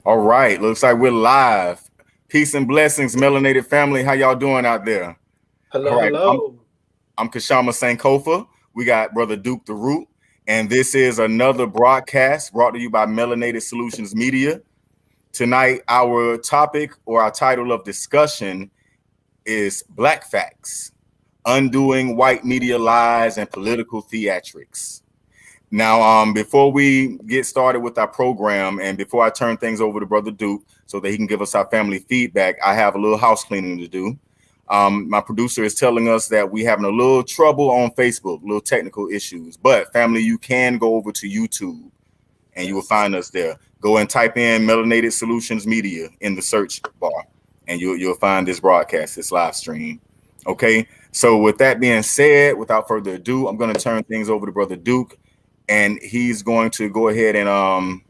All right, looks like we're live. Peace and blessings, melanated family. How y'all doing out there? All Hello, right, hello. I'm Kashama Sankofa. We got Brother Duke the Root, and this is another broadcast brought to you by Melanated Solutions Media. Tonight, our topic or our title of discussion is Black Facts, Undoing White Media Lies and Political Theatrics. Now, before we get started with our program, and before I turn things over to Brother Duke so that he can give us our family feedback, I have a little house cleaning to do. My producer is telling us that we having a little trouble on Facebook, little technical issues. But family, you can go over to YouTube and you will Yes. find us there. Go and type in Melanated Solutions Media in the search bar, and you'll find this broadcast, this live stream. Okay. So with that being said, without further ado, I'm going to turn things over to Brother Duke, and he's going to go ahead and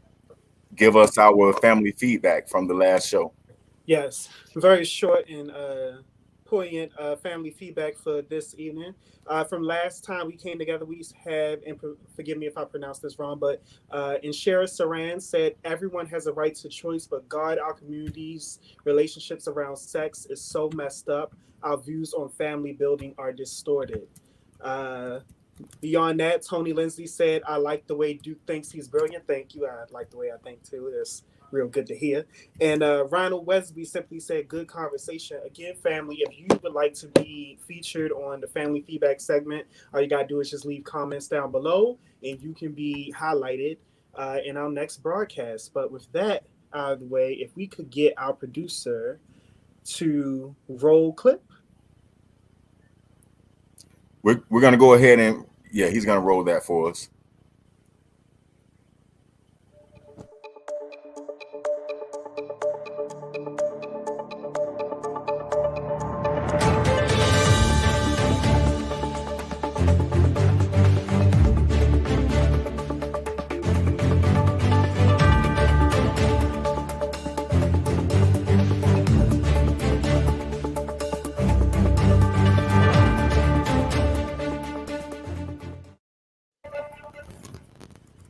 give us our family feedback from the last show. Yes. Very short and poignant family feedback for this evening. From last time we came together, we had, and forgive me if I pronounce this wrong, but Inshara Saran said, everyone has a right to choice, but God, our community's relationships around sex is so messed up. Our views on family building are distorted. Uh, Beyond that, Tony Lindsay said, I like the way Duke thinks he's brilliant. Thank you. I like the way I think too. That's real good to hear. And Ronald Wesby simply said, good conversation. Again, family, if you would like to be featured on the family feedback segment, all you got to do is just leave comments down below and you can be highlighted in our next broadcast. But with that out of the way, if we could get our producer to roll clip. We're going to go ahead and, yeah, he's going to roll that for us.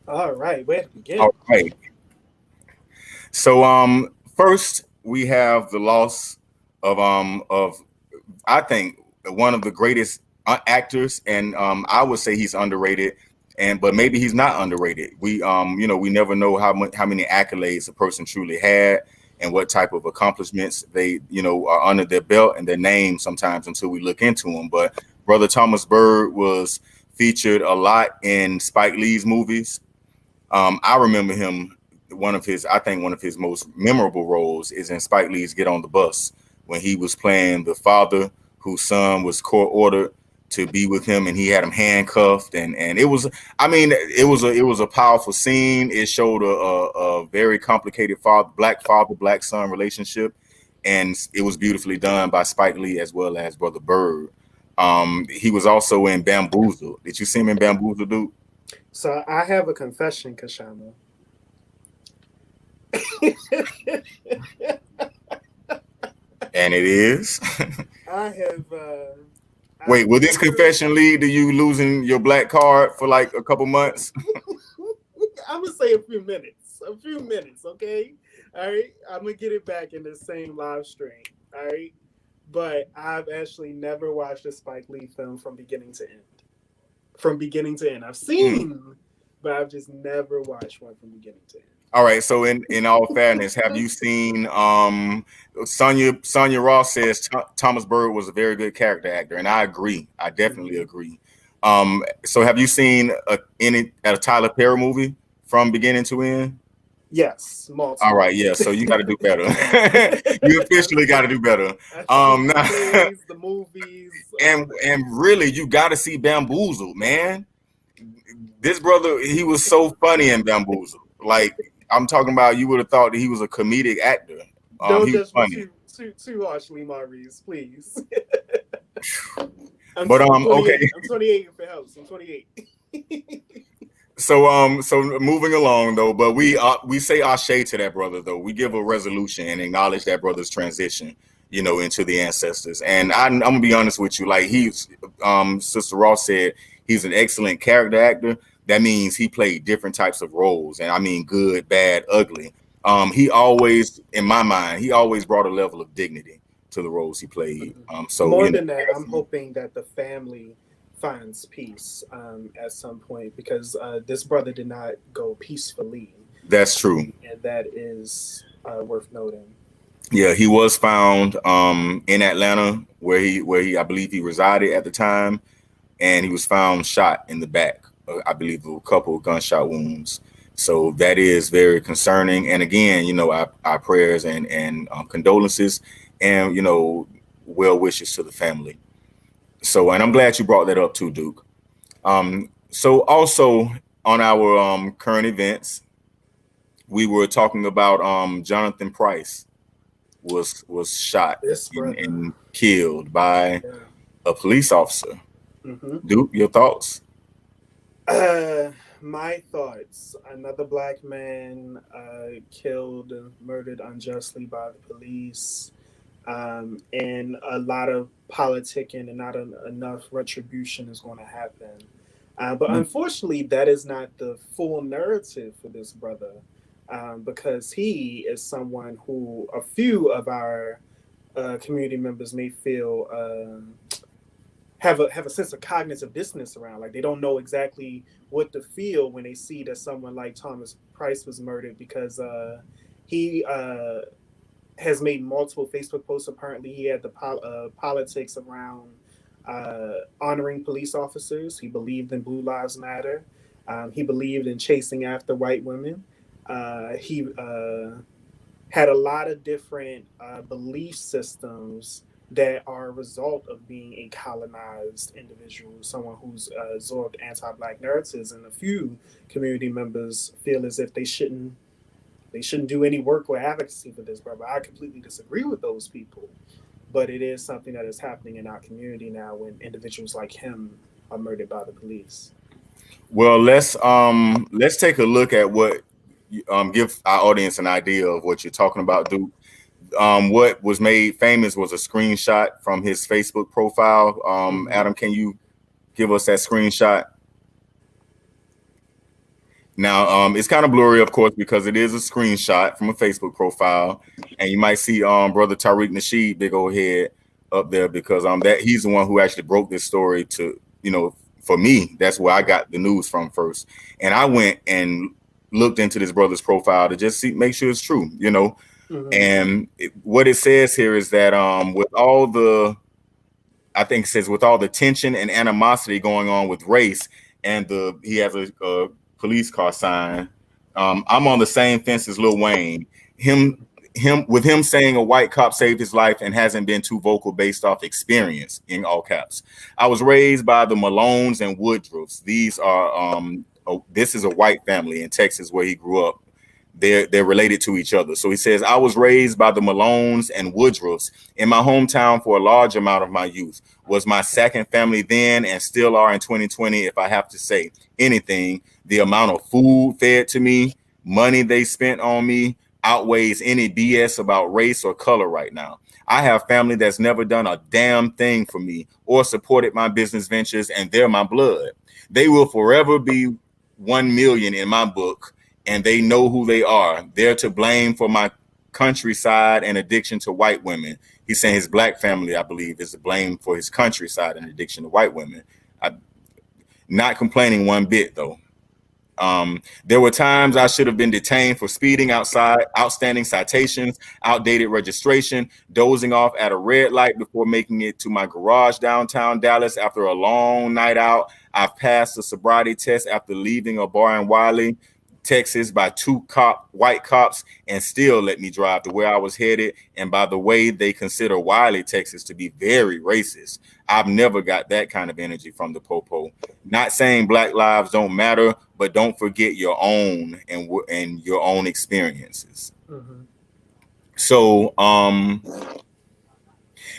All right, where to All begin? right. So first we have the loss of I think one of the greatest actors, and I would say he's underrated, and but maybe he's not underrated. We never know how many accolades a person truly had, and what type of accomplishments they are under their belt and their name sometimes until we look into them. But Brother Thomas Bird was featured a lot in Spike Lee's movies. I remember him. I think one of his most memorable roles is in Spike Lee's Get on the Bus, when he was playing the father whose son was court ordered to be with him, and he had him handcuffed, and it was, I mean, it was a powerful scene. It showed a very complicated father black son relationship, and it was beautifully done by Spike Lee as well as Brother Bird. He was also in Bamboozle. Did you see him in Bamboozle, dude? So I have a confession, Kashama. And it is. I have. Wait, I've will this never. confession lead to you losing your black card for like a couple months? I'm gonna say a few minutes. A few minutes, okay? All right. I'm gonna get it back in the same live stream. All right. But I've actually never watched a Spike Lee film from beginning to end. From beginning to end, I've Hmm. seen, but I've just never watched one from beginning to All right. So in all fairness, have end. you seen Sonia Ross says Thomas Bird was a very good character actor, and I agree. I definitely Mhm. agree. So have you seen a Tyler Perry movie from beginning to end? Yes, All multiple. right, yeah. So you got to do better. You officially got to do better. I've seen the Now, plays, the movies, all and of that. and really, you got to see Bamboozled, man. This brother, he was so funny in Bamboozle. Like, I'm talking about, you would have thought that he was a comedic actor. Don't He was judge me funny. too harshly, Maurice, please. But I'm okay. 28. I'm 28 if it helps. I'm 28. So moving along though, but we say ashe to that brother though. We give a resolution and acknowledge that brother's transition, into the ancestors. And I'm gonna be honest with you, like Sister Ross said, he's an excellent character actor. that means he played different types of roles, and I mean good, bad, ugly. He always, in my mind, he always brought a level of dignity to the roles he played. Mhm. So More you know, than that, I'm hoping that the family finds peace at some point, because this brother did not go peacefully, that's true. and that is worth noting. Yeah, he was found in Atlanta, where he I believe he resided at the time, and he was found shot in the back. I believe a couple of gunshot wounds. So that is very concerning. And again, you know, our prayers and condolences, and you know, well wishes to the family. So, and I'm glad you brought that up too, Duke. So also on our current events, we were talking about Jonathan Price was shot This brother, and killed by yeah. a police officer. Hmm. Duke, your thoughts? Uh, my thoughts: another black man killed and murdered unjustly by the police, and a lot of politicking and not enough retribution is going to happen. But unfortunately, that is not the full narrative for this brother, because he is someone who a few of our community members may feel have a sense of cognitive dissonance around. Like they don't know exactly what to feel when they see that someone like Thomas Price was murdered, because he has made multiple Facebook posts. Apparently, he had the politics around honoring police officers. He believed in Blue Lives Matter. He believed in chasing after white women. He had a lot of different belief systems that are a result of being a colonized individual, someone who's absorbed anti-black narratives, and a few community members feel as if they shouldn't do any work or advocacy for this, brother. I completely disagree with those people, but it is something that is happening in our community now when individuals like him are murdered by the police. Well, let's take a look at what give our audience an idea of what you're talking about, Duke. What was made famous was a screenshot from his Facebook profile. Mm-hmm. Adam, can you give us that screenshot? Now, it's kind of blurry, of course, because it is a screenshot from a Facebook profile, and you might see brother Tariq Nasheed, big old head, up there because that he's the one who actually broke this story to, you know, for me. That's where I got the news from first, and I went and looked into this brother's profile to just see make sure it's true, you know. Mm-hmm. And what it says here is that with all the I think it says with all the tension and animosity going on with race, and he has a police car sign. I'm on the same fence as Lil Wayne. Him him saying a white cop saved his life and hasn't been too vocal based off experience in all caps. I was raised by the Malones and Woodruffs. These are this is a white family in Texas where he grew up. They're related to each other. So he says, I was raised by the Malones and Woodruffs in my hometown for a large amount of my youth. Was my second family then and still are in 2020. If I have to say anything, the amount of food fed to me, money they spent on me outweighs any BS about race or color right now. I have family that's never done a damn thing for me or supported my business ventures, and they're my blood. They will forever be 1 million in my book, and they know who they are. They're to blame for my countryside and addiction to white women. He's saying his black family, I believe, is to blame for his countryside and addiction to white women. I'm not complaining one bit, though. There were times I should have been detained for speeding outside, outstanding citations, outdated registration, dozing off at a red light before making it to my garage downtown Dallas after a long night out. I've passed the sobriety test after leaving a bar in Wiley, Texas by two white cops and still let me drive to where I was headed. And by the way, they consider Wiley, Texas to be very racist. I've never got that kind of energy from the popo. Not saying black lives don't matter, but don't forget your own and your own experiences. Mm-hmm. So,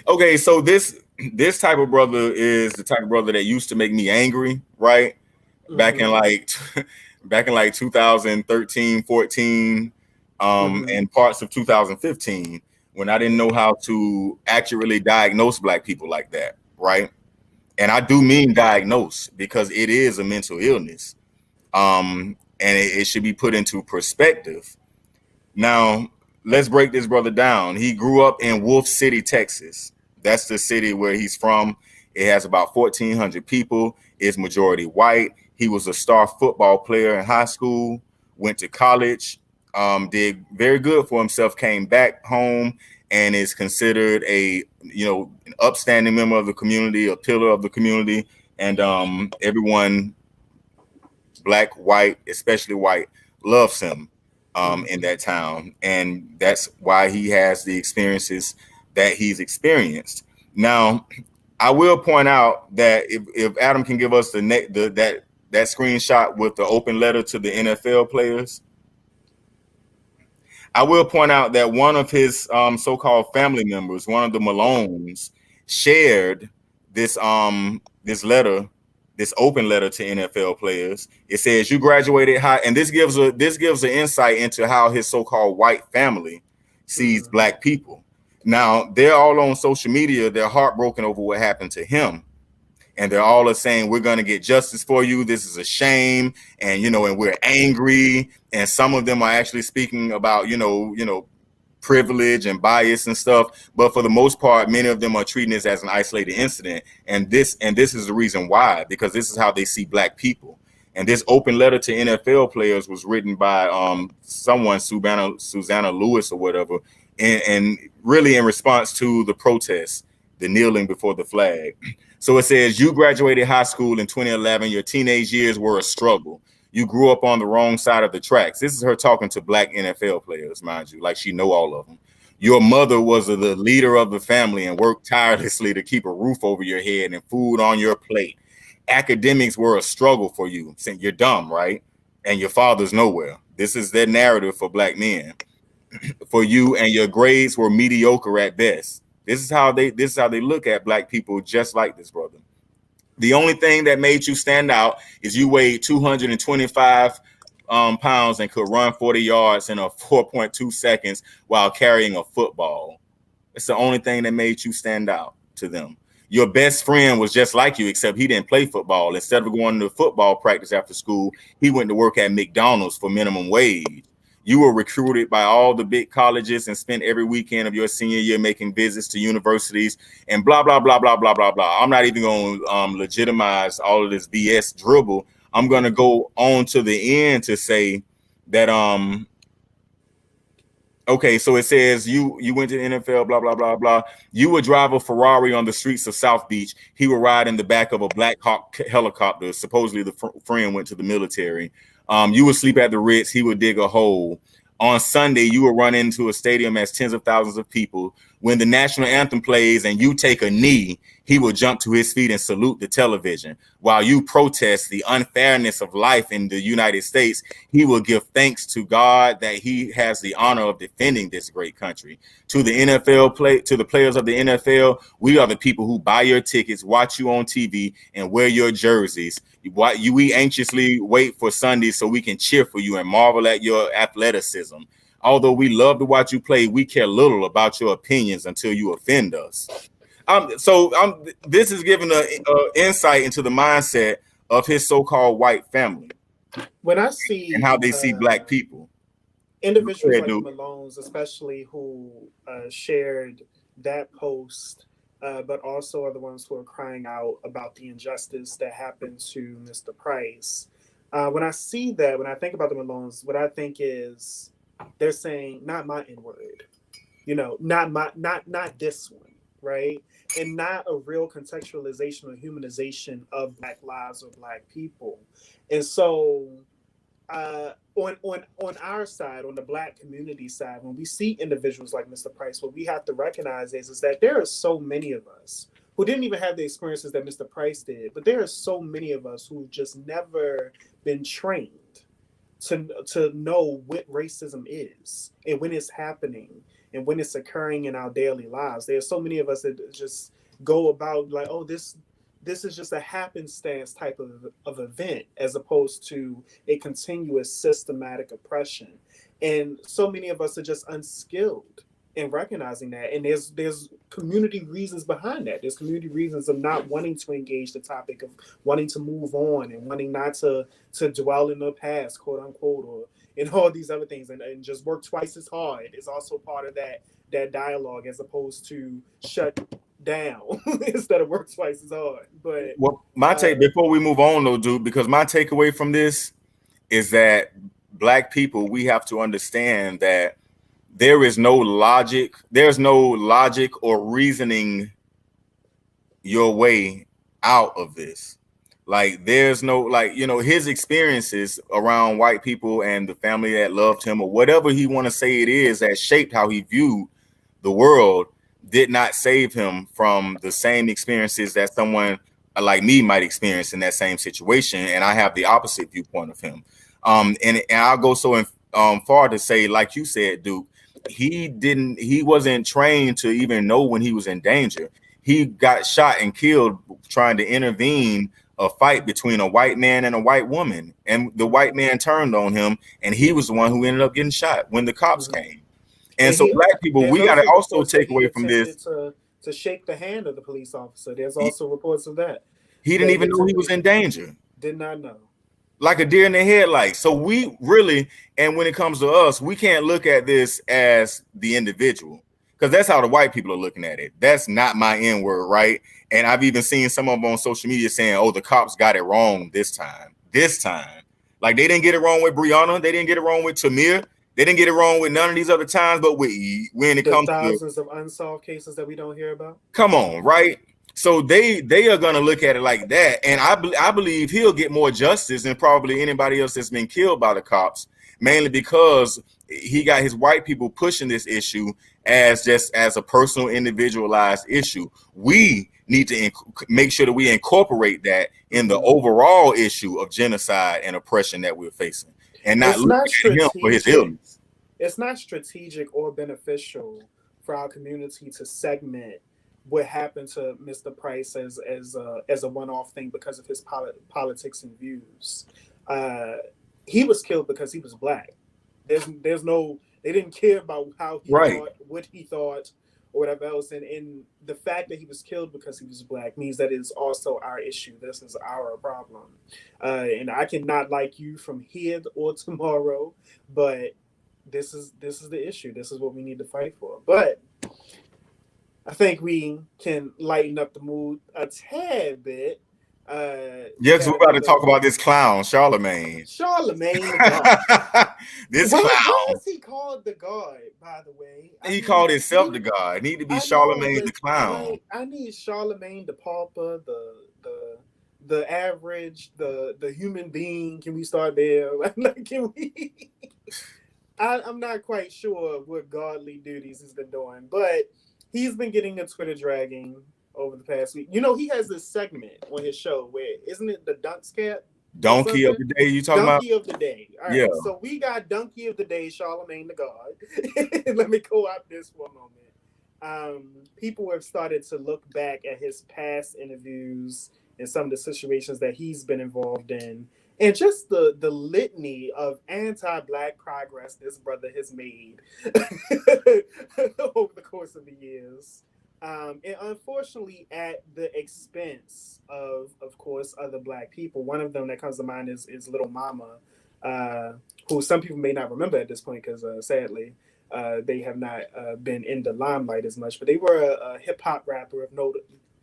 okay, so this type of brother is the type of brother that used to make me angry, right? Back in Mm-hmm. like back in like 2013, 14, Mm-hmm. and parts of 2015, when I didn't know how to accurately diagnose black people like that, right? And I do mean diagnose because it is a mental illness. and it should be put into perspective. Now, let's break this brother down. He grew up in Wolf City, Texas. That's the city where he's from. It has about 1,400 people. It's majority white. He was a star football player in high school, went to college, did very good for himself, came back home, and is considered an upstanding member of the community, a pillar of the community, and everyone, black, white, especially white, loves him in that town, and that's why he has the experiences that he's experienced. Now, I will point out that if Adam can give us that screenshot with the open letter to the NFL players, I will point out that one of his so-called family members, one of the Malones, shared this letter, this open letter to NFL players. It says you graduated high, and this gives an insight into how his so-called white family sees black people. Now they're all on social media. They're heartbroken over what happened to him, and they're all saying we're going to get justice for you. This is a shame, and we're angry. And some of them are actually speaking about privilege and bias and stuff. But for the most part, many of them are treating this as an isolated incident, and this is the reason why, because this is how they see black people. And this open letter to NFL players was written by someone, Susanna Lewis or whatever, and really in response to the protests, the kneeling before the flag. So it says, you graduated high school in 2011. Your teenage years were a struggle. You grew up on the wrong side of the tracks. This is her talking to black NFL players, mind you, like she know all of them. Your mother was the leader of the family and worked tirelessly to keep a roof over your head and food on your plate. Academics were a struggle for you. Saying you're dumb, right? And your father's nowhere. This is their narrative for black men. For you, and your grades were mediocre at best. This is how they look at black people, just like this brother. The only thing that made you stand out is you weighed 225 pounds and could run 40 yards in a 4.2 seconds while carrying a football. It's the only thing that made you stand out to them. Your best friend was just like you, except he didn't play football. Instead of going to football practice after school, he went to work at McDonald's for minimum wage. You were recruited by all the big colleges and spent every weekend of your senior year making visits to universities and blah, blah, blah, blah, blah, blah, blah. I'm not even going to legitimize all of this BS dribble. I'm going to go on to the end to say that okay, so it says you went to the NFL, blah blah blah blah. You would drive a Ferrari on the streets of South Beach. He would ride in the back of a Black Hawk helicopter. Supposedly, the friend went to the military. You would sleep at the Ritz. He would dig a hole. On Sunday, you would run into a stadium as tens of thousands of people. When the national anthem plays and you take a knee, he will jump to his feet and salute the television. While you protest the unfairness of life in the United States, he will give thanks to God that he has the honor of defending this great country. To the players of the NFL, we are the people who buy your tickets, watch you on TV, and wear your jerseys. We anxiously wait for Sunday so we can cheer for you and marvel at your athleticism. Although we love to watch you play, we care little about your opinions until you offend us. This is giving an insight into the mindset of his so-called white family When I and how see they see black people. individuals Ahead, like the dude. Malones, especially who shared that post, but also are the ones who are crying out about the injustice that happened to Mr. Price. When I see that, when I think about the Malones, what I think is they're saying, "Not my N word," not this one, right? And not a real contextualization or humanization of Black lives or Black people. And so on our side, on the Black community side, when we see individuals like Mr. Price, what we have to recognize is that there are so many of us who didn't even have the experiences that Mr. Price did, but there are so many of us who've just never been trained to know what racism is and when it's happening and when it's occurring in our daily lives. There are so many of us that just go about like, oh, this is just a happenstance type of event as opposed to a continuous systematic oppression. And so many of us are just unskilled and recognizing that. And there's community reasons behind that. There's community reasons of not wanting to engage the topic, of wanting to move on and wanting not to dwell in the past, quote unquote, or in all these other things, and just work twice as hard is also part of that dialogue, as opposed to shut down instead of work twice as hard. But Well, my take before we move on though, dude, because my takeaway from this is that Black people, we have to understand that there's no logic or reasoning your way out of this. Like there's no, like, his experiences around white people and the family that loved him, or whatever he want to say it is that shaped how he viewed the world, did not save him from the same experiences that someone like me might experience in that same situation. And I have the opposite viewpoint of him. And I'll go so far to say, like you said, Duke, he wasn't trained to even know when he was in danger. He got shot and killed trying to intervene a fight between a white man and a white woman. And the white man turned on him, and he was the one who ended up getting shot when the cops came. And so Black people, we got to also take away from this. To shake the hand of the police officer. There's also reports of that. He didn't even know he was in danger. Did not know. Like a deer in the headlights. So we really, and when it comes to us, we can't look at this as the individual, because that's how the white people are looking at it. That's not my N word, right? And I've even seen some of them on social media saying, "Oh, the cops got it wrong this time." Like they didn't get it wrong with Breonna. They didn't get it wrong with Tamir. They didn't get it wrong with none of these other times. But when it comes to thousands of unsolved cases that we don't hear about. Come on, right? So they are gonna look at it like that, and I believe he'll get more justice than probably anybody else that's been killed by the cops, mainly because he got his white people pushing this issue as a personal, individualized issue. We need to make sure that we incorporate that in the overall issue of genocide and oppression that we're facing, and not look at him for his illness. It's not strategic or beneficial for our community to segment what happened to Mr. Price as a one-off thing because of his politics and views. He was killed because he was Black. There's no, they didn't care about how he thought, what he thought, or whatever else. And the fact that he was killed because he was Black means that it's also our issue. This is our problem. And I cannot like you from here or tomorrow, but this is the issue. This is what we need to fight for. But I think we can lighten up the mood a tad bit. Yes, we're about to talk about this clown, Charlemagne. This clown. Why is he called the God, by the way? He called himself the God. It need to be Charlemagne the clown. I need Charlemagne the pauper, the average, the human being. Can we start there? Can we? I'm not quite sure what godly duties he's been doing, but he's been getting a Twitter dragging over the past week. He has this segment on his show where, isn't it the Dunkscat? Donkey of the day you talking about? Donkey of the day. All right, so we got Donkey of the day, Charlemagne the God. Let me go out this for a moment. People have started to look back at his past interviews and some of the situations that he's been involved in, and just the litany of anti-Black progress this brother has made over the course of the years. And unfortunately, at the expense of course, other Black people. One of them that comes to mind is Little Mama, who some people may not remember at this point because sadly, they have not been in the limelight as much. But they were a hip hop rapper of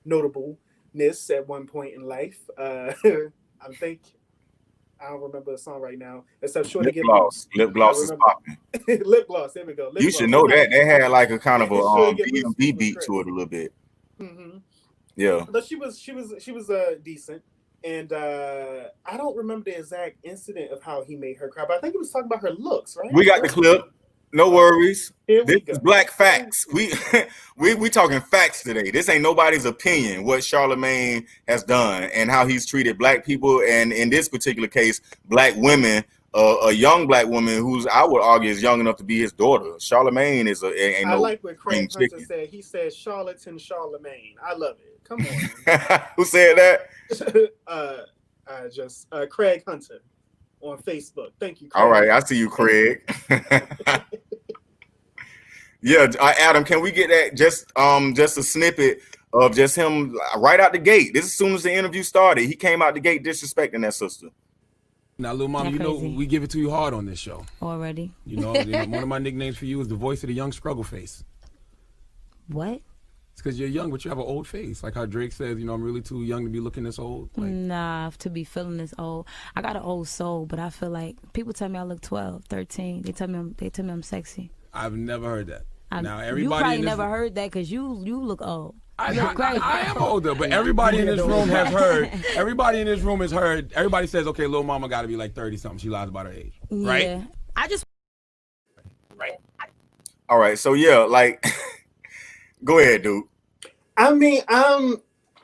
notableness at one point in life. I don't remember a song right now, except Shorty Get Loose. Lip Gloss is popping. Lip Gloss, there we go. You should know that. They had like a kind of a B&B beat to it a little bit. Mm-hmm. Yeah. But she was decent. And I don't remember the exact incident of how he made her cry, but I think he was talking about her looks, right? We got the clip. No worries. This is Black facts. We talking facts today. This ain't nobody's opinion what Charlemagne has done and how he's treated Black people, and in this particular case, Black women. A young Black woman who's, I would argue, is young enough to be his daughter. Charlemagne is ain't no. I like what Craig Hunter said. He said charlatan Charlemagne. I love it. Come on. Who said that? Craig Hunter on Facebook. Thank you, Craig. All right, I see you, Craig. Yeah, Adam, can we get that just a snippet of just him right out the gate? This as soon as the interview started, he came out the gate disrespecting that sister. Now, little mama, That you know crazy. we give it to you hard on this show. Already. One of my nicknames for you is the voice of the young struggle face. What? It's because you're young, but you have an old face. Like how Drake says, I'm really too young to be looking this old. Like, Nah, to be feeling this old. I got an old soul, but I feel like people tell me I look 12, 13. They tell me I'm sexy. I've never heard that. Now You everybody probably in this, never heard that because you look old. I You look great. am older, but everybody in this room has heard. Everybody in this room has heard. Everybody says, okay, little mama got to be like 30 something. She lies about her age, right? Yeah. I just All right, so yeah, like, go ahead, dude. I mean,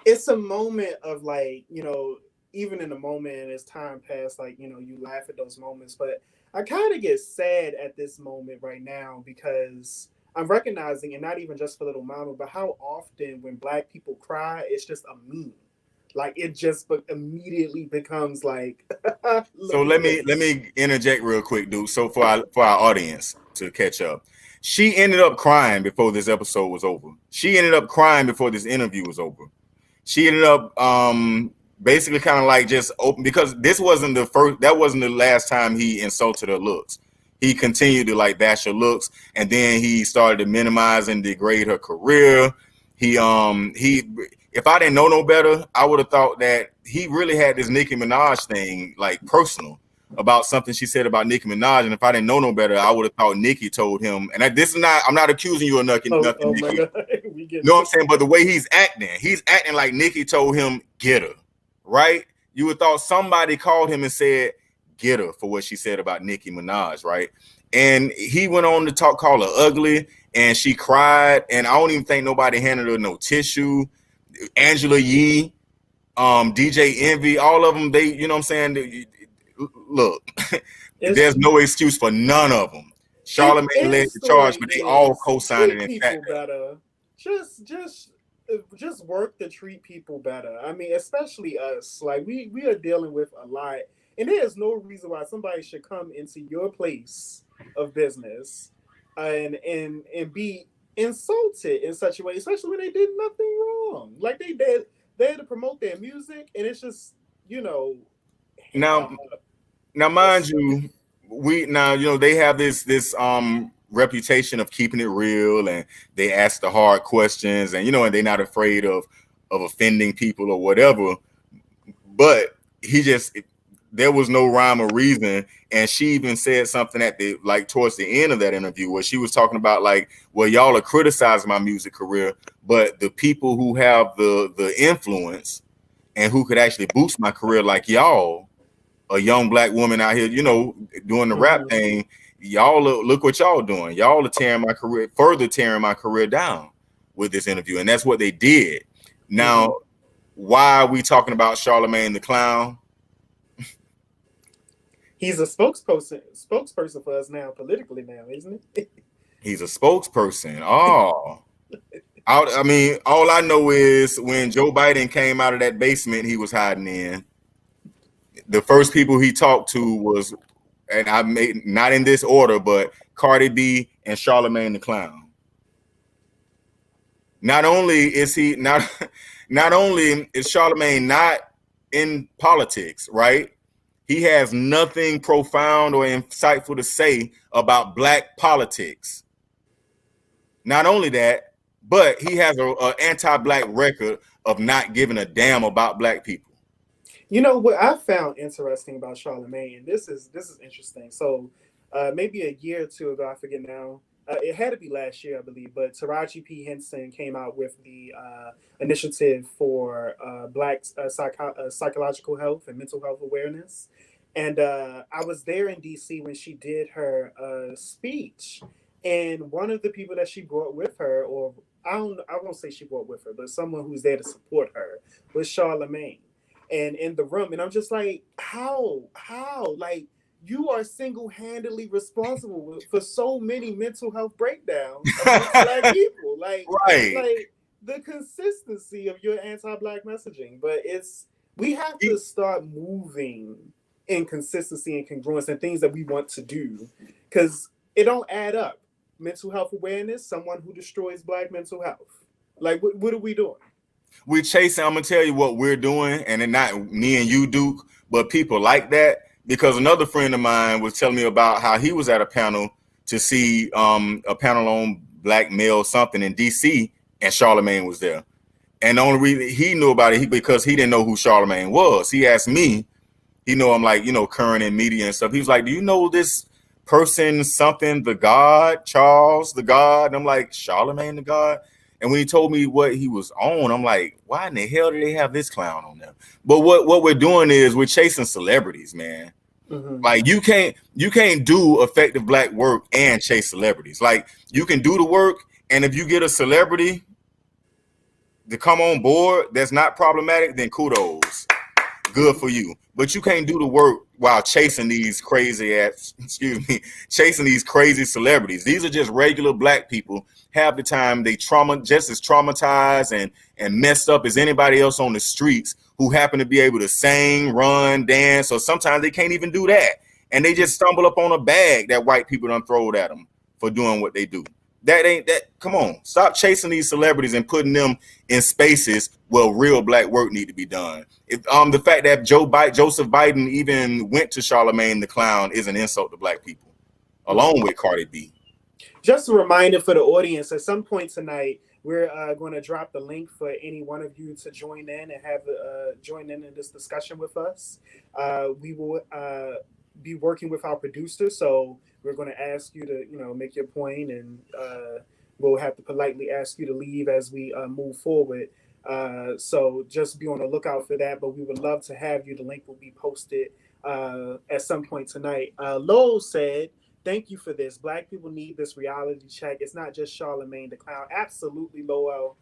it's a moment of like, even in the moment and as time passed, like, you laugh at those moments. But I kind of get sad at this moment right now because I'm recognizing, and not even just for Little Mama, but how often when Black people cry, it's just a meme. Like it just immediately becomes like. So let me interject real quick, dude. So for our audience to catch up, she ended up crying before this episode was over. She ended up crying before this interview was over. She ended up basically kind of like just open, because that wasn't the last time he insulted her looks. He continued to like bash her looks, and then he started to minimize and degrade her career. He if I didn't know no better, I would have thought that he really had this Nicki Minaj thing like personal about something she said about Nicki Minaj. And if I didn't know no better, I would have thought Nicki told him. And I'm not accusing you of nothing, Oh Nicki. my God. You know what I'm saying? But the way he's acting like Nicki told him, get her, right? You would thought somebody called him and said, get her, for what she said about Nicki Minaj, right? And he went on to call her ugly, and she cried. And I don't even think nobody handed her no tissue. Angela Yee, DJ Envy, all of them, they, you know what I'm saying? Look, there's no excuse for none of them. Charlamagne led the charge, but they all co-signed it. In fact, better. Just work to treat people better. I mean, especially us. Like we are dealing with a lot, and there's no reason why somebody should come into your place of business and be insulted in such a way, especially when they did nothing wrong. Like they had to promote their music, and it's just now mind you, they have this reputation of keeping it real, and they ask the hard questions, and and they're not afraid of offending people or whatever. But there was no rhyme or reason. And she even said something towards the end of that interview where she was talking about like, well, y'all are criticizing my music career, but the people who have the influence and who could actually boost my career, like y'all, a young Black woman out here, doing the rap thing, y'all look what y'all doing. Y'all are further tearing my career down with this interview. And that's what they did. Now, why are we talking about Charlamagne the Clown? He's a spokesperson for us now, politically now, isn't he? He's a spokesperson. Oh, I mean, all I know is when Joe Biden came out of that basement he was hiding in, the first people he talked to was, and I made not in this order, but Cardi B and Charlamagne the Clown. Not only is Charlamagne not in politics, right? He has nothing profound or insightful to say about Black politics. Not only that, but he has an anti-Black record of not giving a damn about Black people. You know what I found interesting about Charlamagne, and this is interesting. So maybe a year or two ago, I forget now. It had to be last year, I believe. But Taraji P. Henson came out with the initiative for Black psychological health and mental health awareness. And I was there in DC when she did her speech. And one of the people that she brought with her, or I won't say she brought with her, but someone who's there to support her, was Charlamagne. And in the room, and I'm just like, how, like, you are single-handedly responsible for so many mental health breakdowns amongst Black people, like, right? Like the consistency of your anti-Black messaging, but we have to start moving in consistency and congruence and things that we want to do, because it don't add up. mental health awareness, someone who destroys Black mental health. Like, what are we doing? We're chasing. I'm gonna tell you what we're doing, and then not me and you, Duke, but people like that. Because another friend of mine was telling me about how he was at a panel to see a panel on Black male something in DC, and Charlemagne was there. And the only reason he knew about it because he didn't know who Charlemagne was. He asked me, he know I'm like, current in media and stuff. He was like, do you know this person, something, the God, Charles, the God? And I'm like, Charlemagne, the God? And when he told me what he was on, I'm like, why in the hell do they have this clown on them? But what we're doing is we're chasing celebrities, man. Mm-hmm. Like you can't do effective Black work and chase celebrities. Like you can do the work, and if you get a celebrity to come on board that's not problematic, then kudos. Good for you. But you can't do the work while chasing these crazy chasing these crazy celebrities. These are just regular Black people. Half the time they just as traumatized and messed up as anybody else on the streets who happen to be able to sing, run, dance, or sometimes they can't even do that. And they just stumble up on a bag that white people done throwed at them for doing what they do. Come on, stop chasing these celebrities and putting them in spaces where real Black work need to be done. The fact that Joseph Biden even went to Charlemagne the Clown is an insult to Black people, along with Cardi B. Just a reminder for the audience, at some point tonight, we're going to drop the link for any one of you to join in and have join in this discussion with us. We will be working with our producer, so we're going to ask you to, make your point, and we'll have to politely ask you to leave as we move forward. So just be on the lookout for that, but we would love to have you. The link will be posted at some point tonight. Lowell said, thank you for this. Black people need this reality check. It's not just Charlemagne the Clown. Absolutely, Lowell.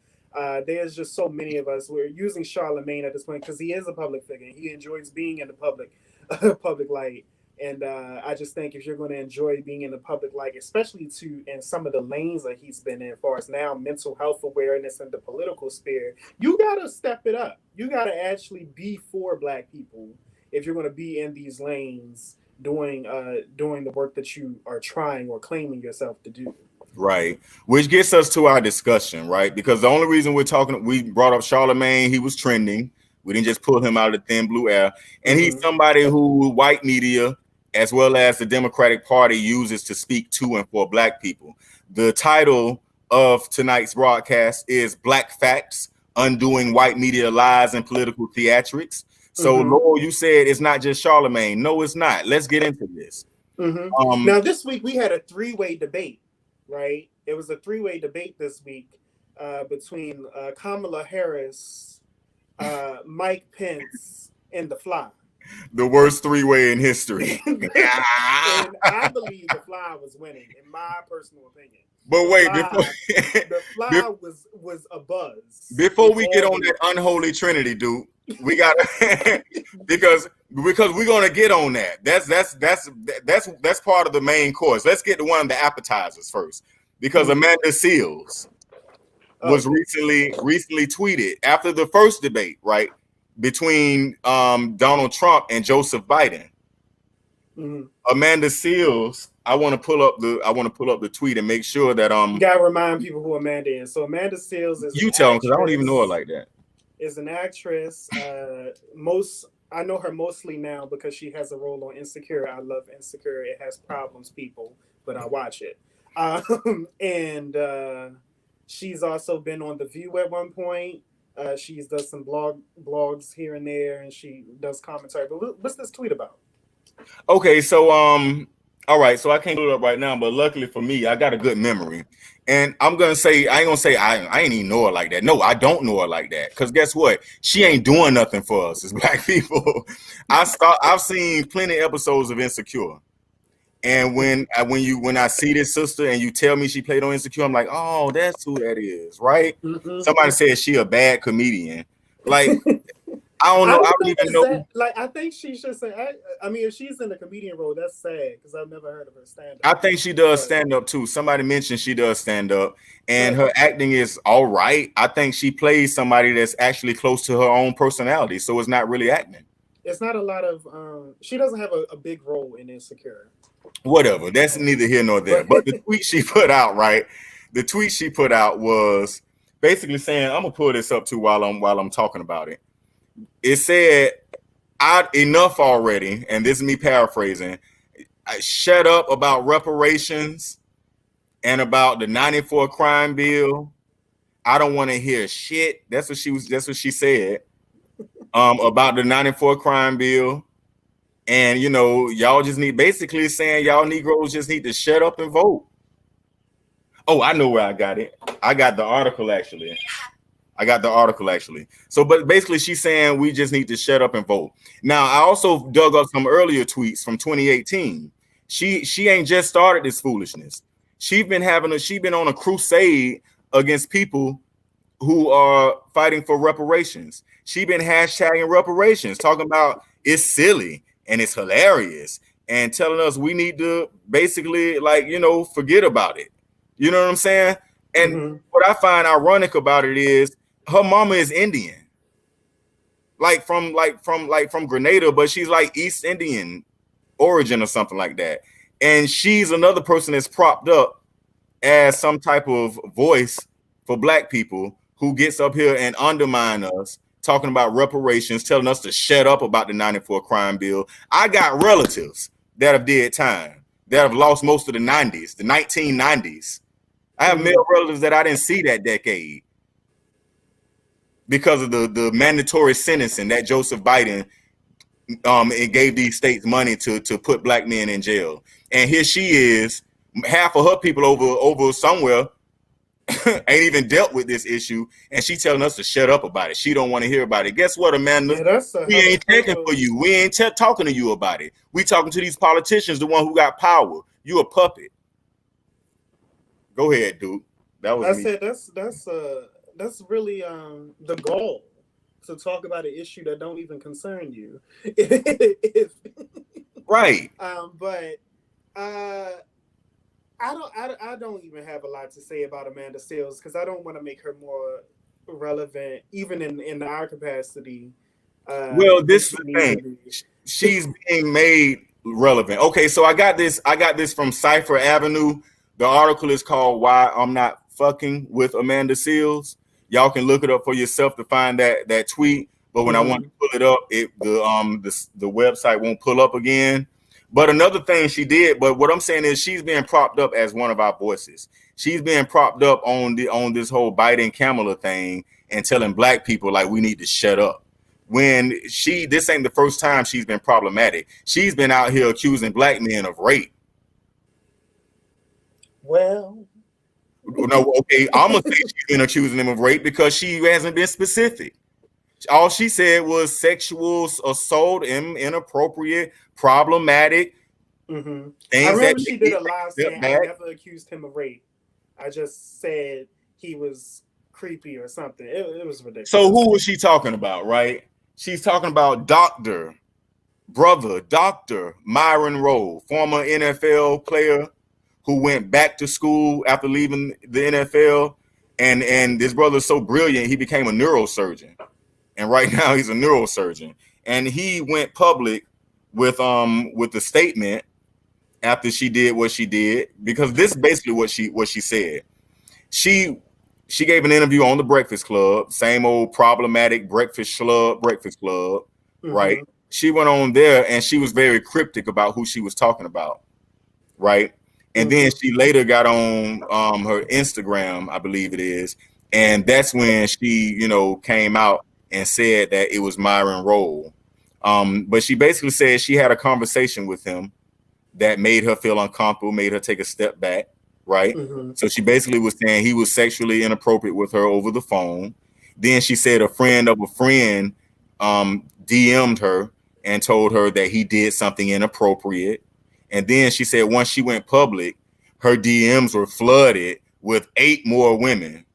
There's just so many of us. We're using Charlemagne at this point because he is a public figure. He enjoys being in the public light. And I just think if you're going to enjoy being in the public light, especially in some of the lanes that he's been in, as far as now mental health awareness and the political sphere, you got to step it up. You got to actually be for Black people if you're going to be in these lanes doing the work that you are trying or claiming yourself to do. Right. Which gets us to our discussion, right? Because the only reason we brought up Charlemagne, he was trending. We didn't just pull him out of the thin blue air. And he's somebody who white media, as well as the Democratic Party, uses to speak to and for Black people. The title of tonight's broadcast is Black Facts, Undoing White Media Lies and Political Theatrics. So, Lowell, you said it's not just Charlemagne. No, it's not. Let's get into this. Now, this week we had a three-way debate, right? It was a three-way debate this week between Kamala Harris, Mike Pence, and The Fly. The worst three-way in history. And I believe The Fly was winning, in my personal opinion. But wait, The Fly was a buzz. Before we get on that unholy trinity, dude, we got because we're gonna get on that. That's part of the main course. Let's get to one of the appetizers first, because Amanda Seales was recently tweeted after the first debate, right, between Donald Trump and Joseph Biden. Amanda Seales, I want to pull up the tweet and make sure that you gotta remind people who Amanda is. So Amanda Seales is tell them, because I don't even know her like that. Is an actress. I know her mostly now because she has a role on Insecure. I love Insecure. It has problems, people, but I watch it. And she's also been on The View at one point. She's does some blogs here and there, and she does commentary. But what's this tweet about? Okay, so all right, so I can't do it up right now, but luckily for me, I got a good memory. And I ain't gonna say I ain't even know her like that. No, I don't know her like that. Because guess what? She ain't doing nothing for us as Black people. I've seen plenty of episodes of Insecure. And when I see this sister and you tell me she played on Insecure, I'm like, oh, that's who that is, right? Somebody said she a bad comedian. Like, I don't know. I don't even know. I think she should say. I mean, if she's in the comedian role, that's sad because I've never heard of her stand up. I think she does stand up too. Somebody mentioned she does stand up, and her acting is all right. I think she plays somebody that's actually close to her own personality, so it's not really acting. it's not a lot of she doesn't have a big role in Insecure. Whatever. That's neither here nor there. But the tweet she put out, right? The tweet she put out was basically saying, I'm gonna pull this up too while I'm talking about it. It said, enough already, and this is me paraphrasing. Shut up about reparations and about the 94 crime bill. I don't want to hear shit. That's what she said. About the 94 crime bill. And y'all just need, basically saying y'all Negroes just need to shut up and vote. Oh, I know where I got it. I got the article actually. So, but basically she's saying we just need to shut up and vote. Now, I also dug up some earlier tweets from 2018. She ain't just started this foolishness. She's been on a crusade against people who are fighting for reparations. She's been hashtagging reparations, talking about it's silly and it's hilarious and telling us we need to basically forget about it. You know what I'm saying? And what I find ironic about it is her mama is Indian, from Grenada, but she's like East Indian origin or something like that. And she's another person that's propped up as some type of voice for Black people who gets up here and undermine us, talking about reparations, telling us to shut up about the 94 crime bill. I got relatives that have did time, that have lost most of the 90s, the 1990s. I have male relatives that I didn't see that decade because of the mandatory sentencing that Joseph Biden it gave these states money to put Black men in jail. And here she is, half of her people over somewhere ain't even dealt with this issue, and she telling us to shut up about it. She don't want to hear about it. Guess what, Amanda? We ain't checking for you. We ain't talking to you about it. We talking to these politicians, the one who got power. You a puppet. Go ahead, dude. That was me. Said that's really the goal, to talk about an issue that don't even concern you. Right. But I don't even have a lot to say about Amanda Seales, because I don't want to make her more relevant, even in our capacity. Well, this is the thing. She's being made relevant. Okay, so I got this from Cypher Avenue. The article is called "Why I'm Not Fucking with Amanda Seales." Y'all can look it up for yourself to find that tweet. But when I want to pull it up, the website won't pull up again. But another thing she did, but what I'm saying is she's being propped up as one of our voices. She's being propped up on this whole Biden Kamala thing and telling Black people like we need to shut up. When this ain't the first time she's been problematic. She's been out here accusing Black men of rape. Well, no, okay, I'm gonna say she's been accusing them of rape because she hasn't been specific. All she said was sexual assault, inappropriate, problematic. I remember she did a live saying I never accused him of rape. I just said he was creepy or something. It was ridiculous. So who was she talking about, right? She's talking about Dr. Myron Rowe, former NFL player who went back to school after leaving the NFL. And this brother's so brilliant, he became a neurosurgeon. And right now he's a neurosurgeon. And he went public with the statement after she did what she did, because this is basically what she said. She gave an interview on the Breakfast Club, same old problematic Breakfast Club, right? She went on there and she was very cryptic about who she was talking about, right? And then she later got on her Instagram, I believe it is, and that's when she, came out and said that it was Myron Rowe. But she basically said she had a conversation with him that made her feel uncomfortable, made her take a step back, right? So she basically was saying he was sexually inappropriate with her over the phone. Then she said a friend of a friend DM'd her and told her that he did something inappropriate. And then she said once she went public, her DMs were flooded with 8 more women.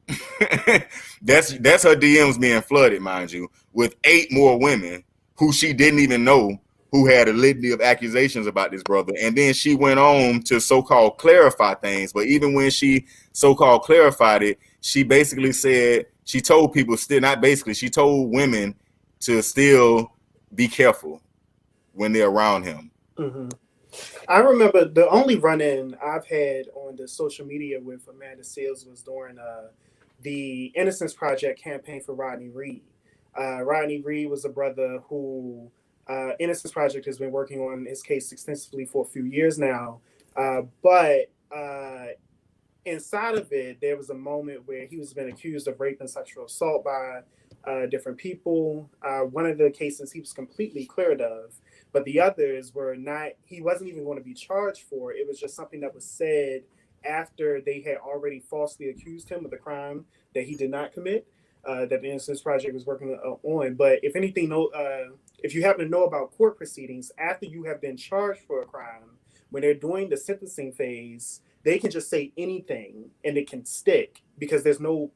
That's her DMs being flooded, mind you, with 8 more women who she didn't even know, who had a litany of accusations about this brother. And then she went on to so-called clarify things. But even when she so-called clarified it, she basically said, she told people still, not basically, she told women to still be careful when they're around him. Mm-hmm. I remember the only run-in I've had on the social media with Amanda Seales was during the Innocence Project campaign for Rodney Reed. Rodney Reed was a brother who Innocence Project has been working on his case extensively for a few years now. But inside of it, there was a moment where he was been accused of rape and sexual assault by different people. One of the cases he was completely cleared of, but the others were not. He wasn't even going to be charged for. It was just something that was said after they had already falsely accused him of the crime that he did not commit. That the Innocence Project was working on. But if anything, if you happen to know about court proceedings after you have been charged for a crime, when they're doing the sentencing phase, they can just say anything and it can stick because there's no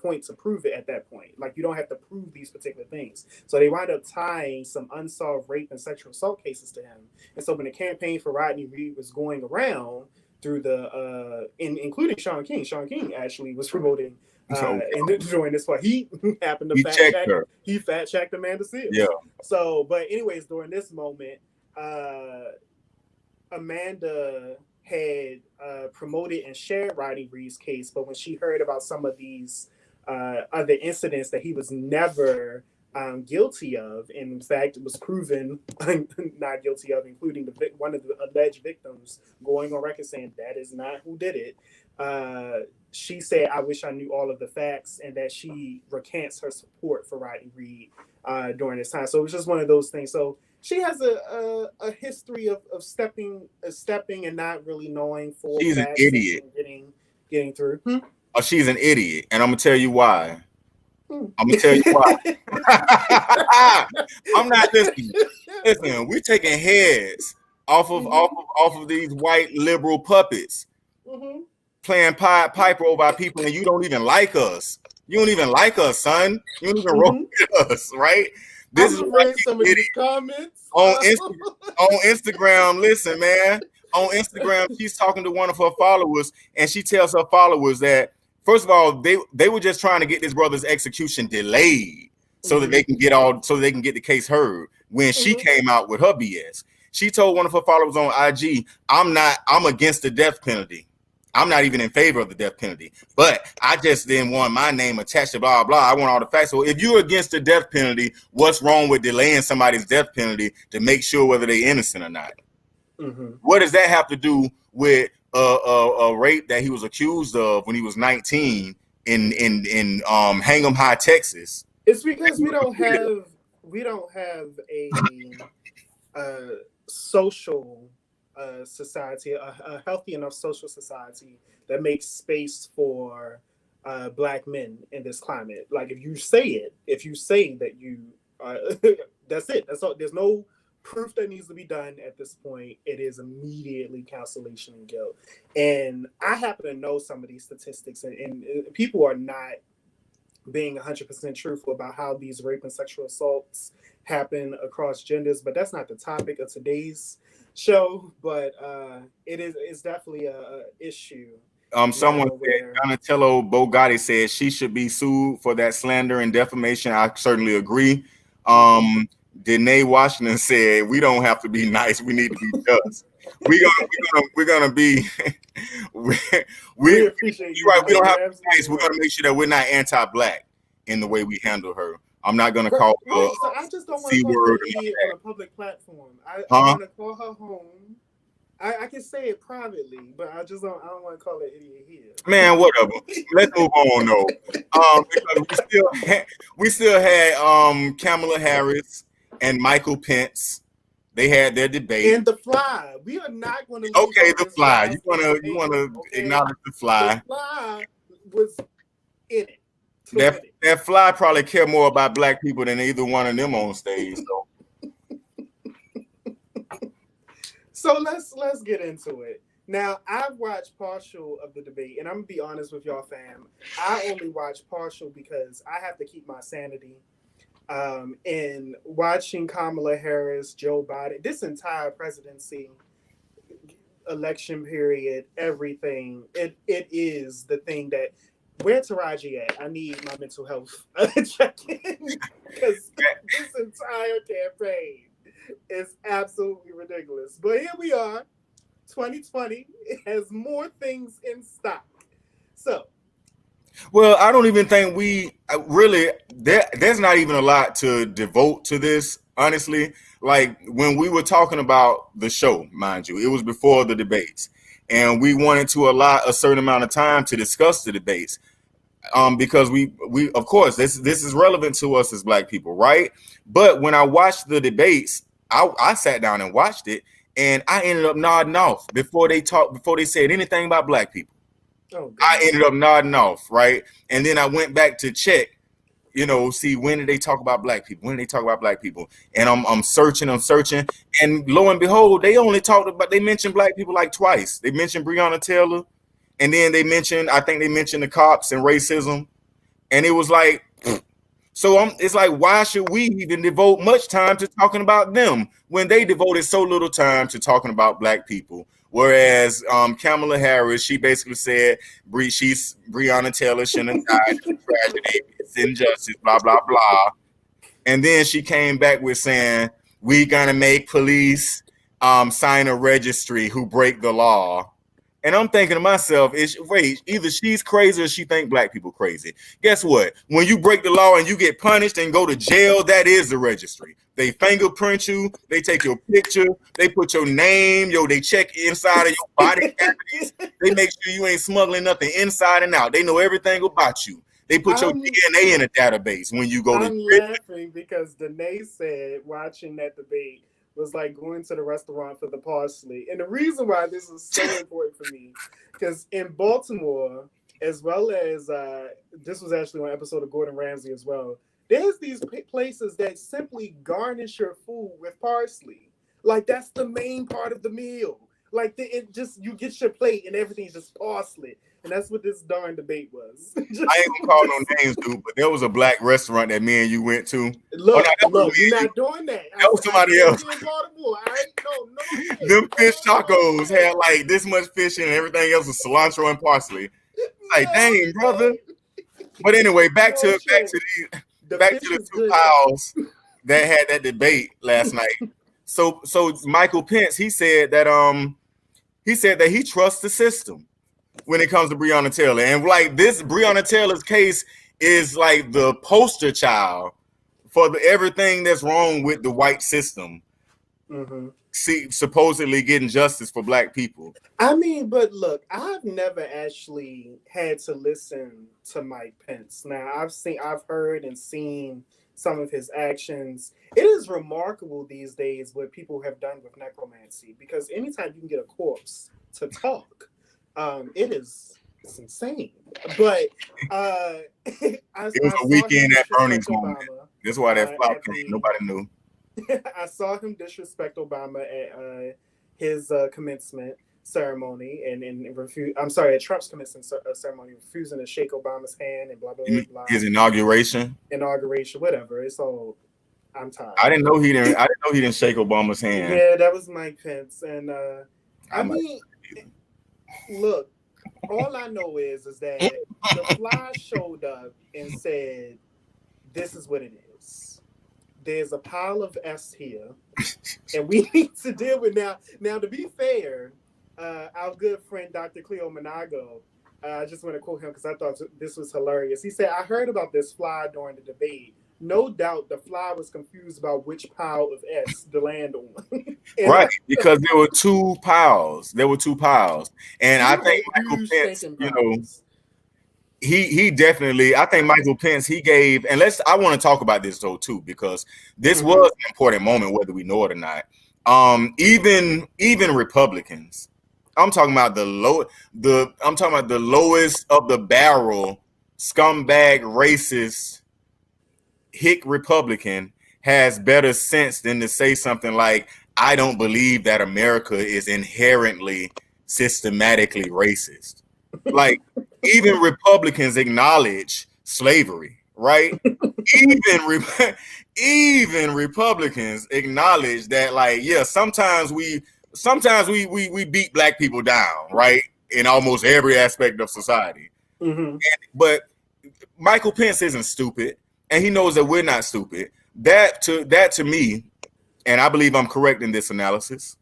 point to prove it at that point. Like, you don't have to prove these particular things. So they wind up tying some unsolved rape and sexual assault cases to him. And so when the campaign for Rodney Reed was going around through the including Sean King actually was promoting and during this part, he happened to fact checked Amanda Seales. Yeah. So, but anyways, during this moment, Amanda had promoted and shared Rodney Reed's case, but when she heard about some of these other incidents that he was never guilty of, and in fact it was proven not guilty of, including one of the alleged victims going on record saying that is not who did it, she said, I wish I knew all of the facts, and that she recants her support for Rodney Reed during this time. So it was just one of those things. So she has a history of stepping and not really knowing full She's facts an idiot. and getting through. Oh, she's an idiot, and I'm gonna tell you why. I'm gonna tell you why. I'm not listening. Listen, we're taking heads off of these white liberal puppets, playing pipe roll by people, and you don't even like us. You don't even like us, son. You don't even roll with us, right? This is read some of these comments on Instagram. Listen, man. On Instagram, she's talking to one of her followers, and she tells her followers that, first of all, they were just trying to get this brother's execution delayed so that they can get the case heard. When she came out with her BS, she told one of her followers on IG, I'm against the death penalty. I'm not even in favor of the death penalty, but I just didn't want my name attached to blah, blah. I want all the facts. So if you're against the death penalty, what's wrong with delaying somebody's death penalty to make sure whether they're innocent or not? What does that have to do with a rape that he was accused of when he was 19 in Hingham High, Texas? It's because we don't have a social society, a healthy enough social society that makes space for Black men in this climate. Like, if you say that you that's it. That's all. There's no proof that needs to be done at this point. It is immediately cancellation and guilt. And I happen to know some of these statistics, and people are not being 100% truthful about how these rape and sexual assaults happen across genders, but that's not the topic of today's show. But it's definitely a issue. Someone said, Donatello Bogatti said she should be sued for that slander and defamation. I certainly agree. Danae Washington said, we don't have to be nice, we need to be just. We're gonna be we appreciate you. Right, we don't have to be nice. We're gonna make sure that we're not anti-Black in the way we handle her. I'm not gonna call her so I just don't want to call her idiot on a public platform. I want to call her home. I can say it privately, but I don't want to call her idiot here. Man, whatever. Let's move on though. Because we still had Kamala Harris and Michael Pence. They had their debate. And the fly. We are not going to. Okay, the fly. You want to acknowledge the fly. The fly was in it. That fly probably care more about Black people than either one of them on stage. So let's get into it. Now, I've watched partial of the debate, and I'm gonna be honest with y'all, fam. I only watch partial because I have to keep my sanity. And watching Kamala Harris, Joe Biden, this entire presidency, election period, everything, it is the thing that, where Taraji at? I need my mental health check-in because this entire campaign It's absolutely ridiculous. But here we are. 2020 has more things in stock. So, Well, I don't even think really there's not even a lot to devote to this, honestly. Like when we were talking about the show, mind you, it was before the debates, and we wanted to allot a certain amount of time to discuss the debates. Because we of course this is relevant to us as Black people, right? But when I watched the debates, I sat down and watched it, and I ended up nodding off before they said anything about Black people. oh, I ended up nodding off, right? And then I went back to check, see when did they talk about Black people? When did they talk about Black people? And I'm searching, and lo and behold, they mentioned Black people like twice. They mentioned Breonna Taylor, and then I think they mentioned the cops and racism, and it was like, so it's like, why should we even devote much time to talking about them when they devoted so little time to talking about Black people? Whereas Kamala Harris, she basically said Breonna Taylor shouldn't have died. It's a tragedy. It's injustice, blah, blah, blah. And then she came back with saying, we're going to make police sign a registry who break the law. And I'm thinking to myself, either she's crazy or she think Black people crazy. Guess what? When you break the law and you get punished and go to jail, that is the registry. They fingerprint you, they take your picture, they put your name, they check inside of your body cavities. They make sure you ain't smuggling nothing inside and out. They know everything about you. They put your DNA in a database when you go to jail. I'm laughing because Danae said watching that debate was like going to the restaurant for the parsley. And the reason why this is so important for me, because in Baltimore, as well as this was actually on an episode of Gordon Ramsay as well, there's these places that simply garnish your food with parsley. Like that's the main part of the meal. Like you get your plate and everything's just parsley. And that's what this darn debate was. I ain't gonna call no names, dude, but there was a Black restaurant that me and you went to. Look, you're not doing that. That was somebody else. No, them fish tacos had like this much fish and everything else was cilantro and parsley. Like, dang, brother. But anyway, back to the two pals that had that debate last night. So Michael Pence, he said that he trusts the system when it comes to Breonna Taylor. And like this Breonna Taylor's case is like the poster child for everything that's wrong with the white system. Mm-hmm. Supposedly getting justice for Black people. I mean, but look, I've never actually had to listen to Mike Pence. Now I've heard and seen some of his actions. It is remarkable these days what people have done with necromancy, because anytime you can get a corpse to talk, it's insane. But it was a weekend at Bernie's moment. That's why that flop came. Nobody knew. I saw him disrespect Obama at his commencement ceremony at Trump's commencement ceremony, refusing to shake Obama's hand and blah blah blah. His inauguration, whatever. It's all. I'm tired. I didn't know he didn't shake Obama's hand. Yeah, that was Mike Pence, and I mean, look, all I know is that the fly showed up and said, "This is what it is. There's a pile of S here, and we need to deal with now." Now, to be fair, our good friend Dr. Cleo Monago, I just want to quote him because I thought this was hilarious. He said, "I heard about this fly during the debate. No doubt the fly was confused about which pile of S to land on." Right, because there were two piles. And I think Michael Pence, he definitely, I think Michael Pence, he gave, and I want to talk about this though too, because this was an important moment, whether we know it or not. Even Republicans, I'm talking about the lowest of the barrel, scumbag, racist, hick Republican has better sense than to say something like, "I don't believe that America is inherently systematically racist." Like, even Republicans acknowledge slavery, right? even Republicans acknowledge that, like, yeah, sometimes we beat Black people down, right? In almost every aspect of society. Mm-hmm. But Michael Pence isn't stupid, and he knows that we're not stupid. That to me, and I believe I'm correct in this analysis,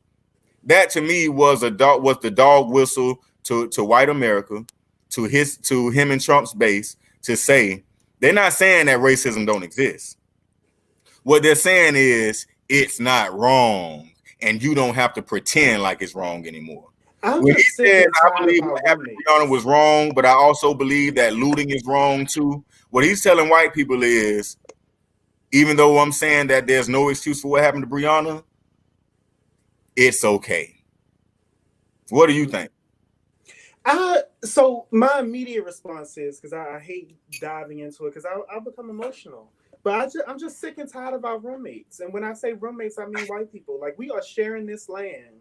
that to me was the dog whistle to white America, to him and Trump's base, to say they're not saying that racism don't exist. What they're saying is it's not wrong, and you don't have to pretend like it's wrong anymore. When he said, I believe what happened to Breonna was wrong, but I also believe that looting is wrong too. What he's telling white people is, even though I'm saying that there's no excuse for what happened to Breonna, it's okay. What do you think? So my immediate response is, because I hate diving into it, because I'll become emotional. But I'm just sick and tired of our roommates. And when I say roommates, I mean white people. Like, we are sharing this land.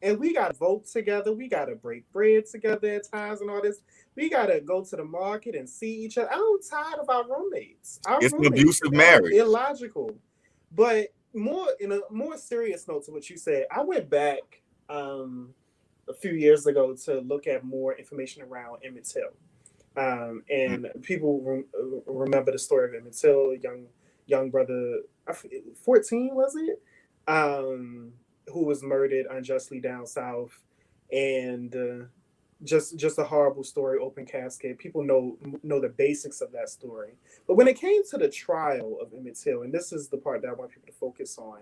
And we got to vote together. We got to break bread together at times and all this. We got to go to the market and see each other. I'm tired of our roommates. It's an abusive marriage. Illogical. But in a more serious note to what you said, I went back a few years ago to look at more information around Emmett Till. And people remember the story of Emmett Till, young brother, 14 was it? Who was murdered unjustly down south, and just a horrible story, open casket. People know the basics of that story. But when it came to the trial of Emmett Till, and this is the part that I want people to focus on,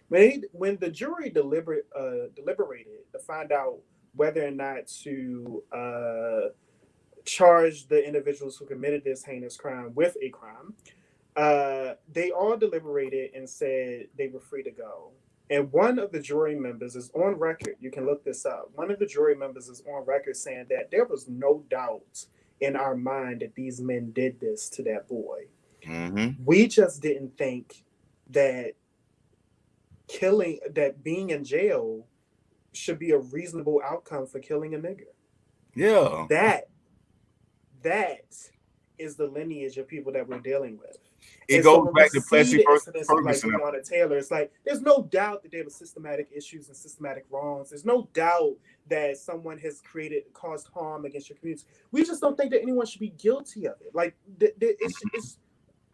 when the jury deliberated to find out whether or not to charge the individuals who committed this heinous crime with a crime, they all deliberated and said they were free to go. And one of the jury members is on record. You can look this up. One of the jury members is on record saying that there was no doubt in our mind that these men did this to that boy. Mm-hmm. We just didn't think that being in jail should be a reasonable outcome for killing a nigger. Yeah. That is the lineage of people that we're dealing with. It goes back to Plessy versus Ferguson. Like Breonna Taylor, it's like there's no doubt that there were systematic issues and systematic wrongs. There's no doubt that someone has caused harm against your community. We just don't think that anyone should be guilty of it. Like it's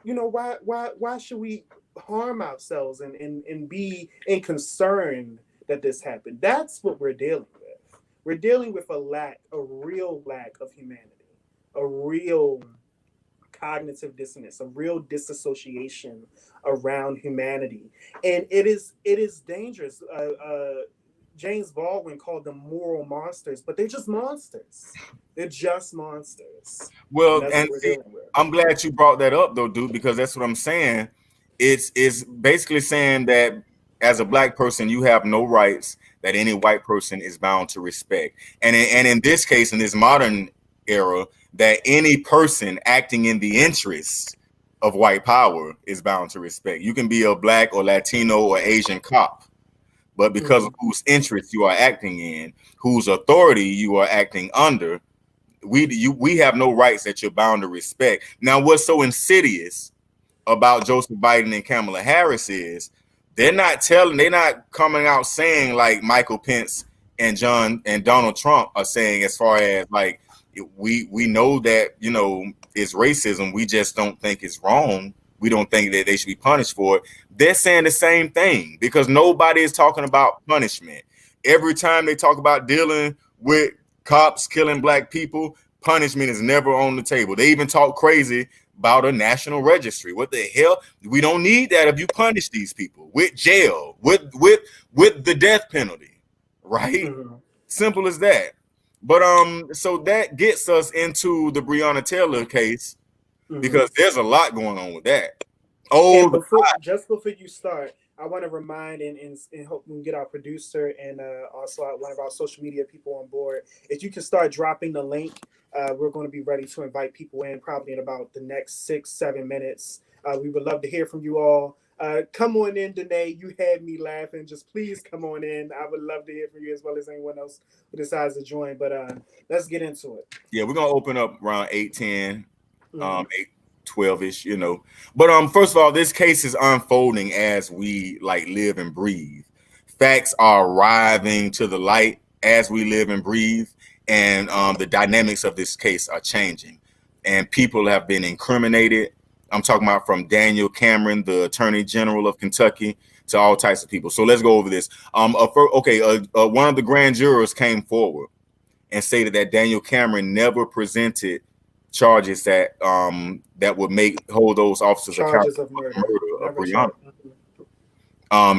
why should we harm ourselves and be concerned that this happened? That's what we're dealing with. We're dealing with a real lack of humanity, a real cognitive dissonance, a real disassociation around humanity, and it is dangerous. James Baldwin called them moral monsters, but they're just monsters. They're just monsters. Well, and see, I'm glad you brought that up, though, dude, because that's what I'm saying. It's basically saying that as a black person, you have no rights that any white person is bound to respect, and in this case, in this modern era, that any person acting in the interests of white power is bound to respect. You can be a black or Latino or Asian cop, but because of whose interests you are acting in, whose authority you are acting under, we have no rights that you're bound to respect. Now, what's so insidious about Joseph Biden and Kamala Harris is they're not coming out saying like Michael Pence and Donald Trump are saying, as far as like, we know that, it's racism. We just don't think it's wrong. We don't think that they should be punished for it. They're saying the same thing because nobody is talking about punishment. Every time they talk about dealing with cops killing black people, punishment is never on the table. They even talk crazy about a national registry. What the hell? We don't need that if you punish these people with jail, with the death penalty, right? Mm-hmm. Simple as that. But so that gets us into the Breonna Taylor case because there's a lot going on with that. Just before you start, I want to remind and hope we can get our producer and also one of our social media people on board. If you can start dropping the link, we're going to be ready to invite people in probably in about the next 6-7 minutes. We would love to hear from you all. Come on in, Danae. You had me laughing. Just please come on in. I would love to hear from you as well as anyone else who decides to join. But let's get into it. Yeah, we're gonna open up around 8:10, 8:12ish, But first of all, this case is unfolding as we live and breathe. Facts are arriving to the light as we live and breathe, and the dynamics of this case are changing, and people have been incriminated. I'm talking about from Daniel Cameron, the Attorney General of Kentucky, to all types of people. So let's go over this. One of the grand jurors came forward and stated that Daniel Cameron never presented charges that would hold those officers charges accountable of for murder, the murder of Breonna.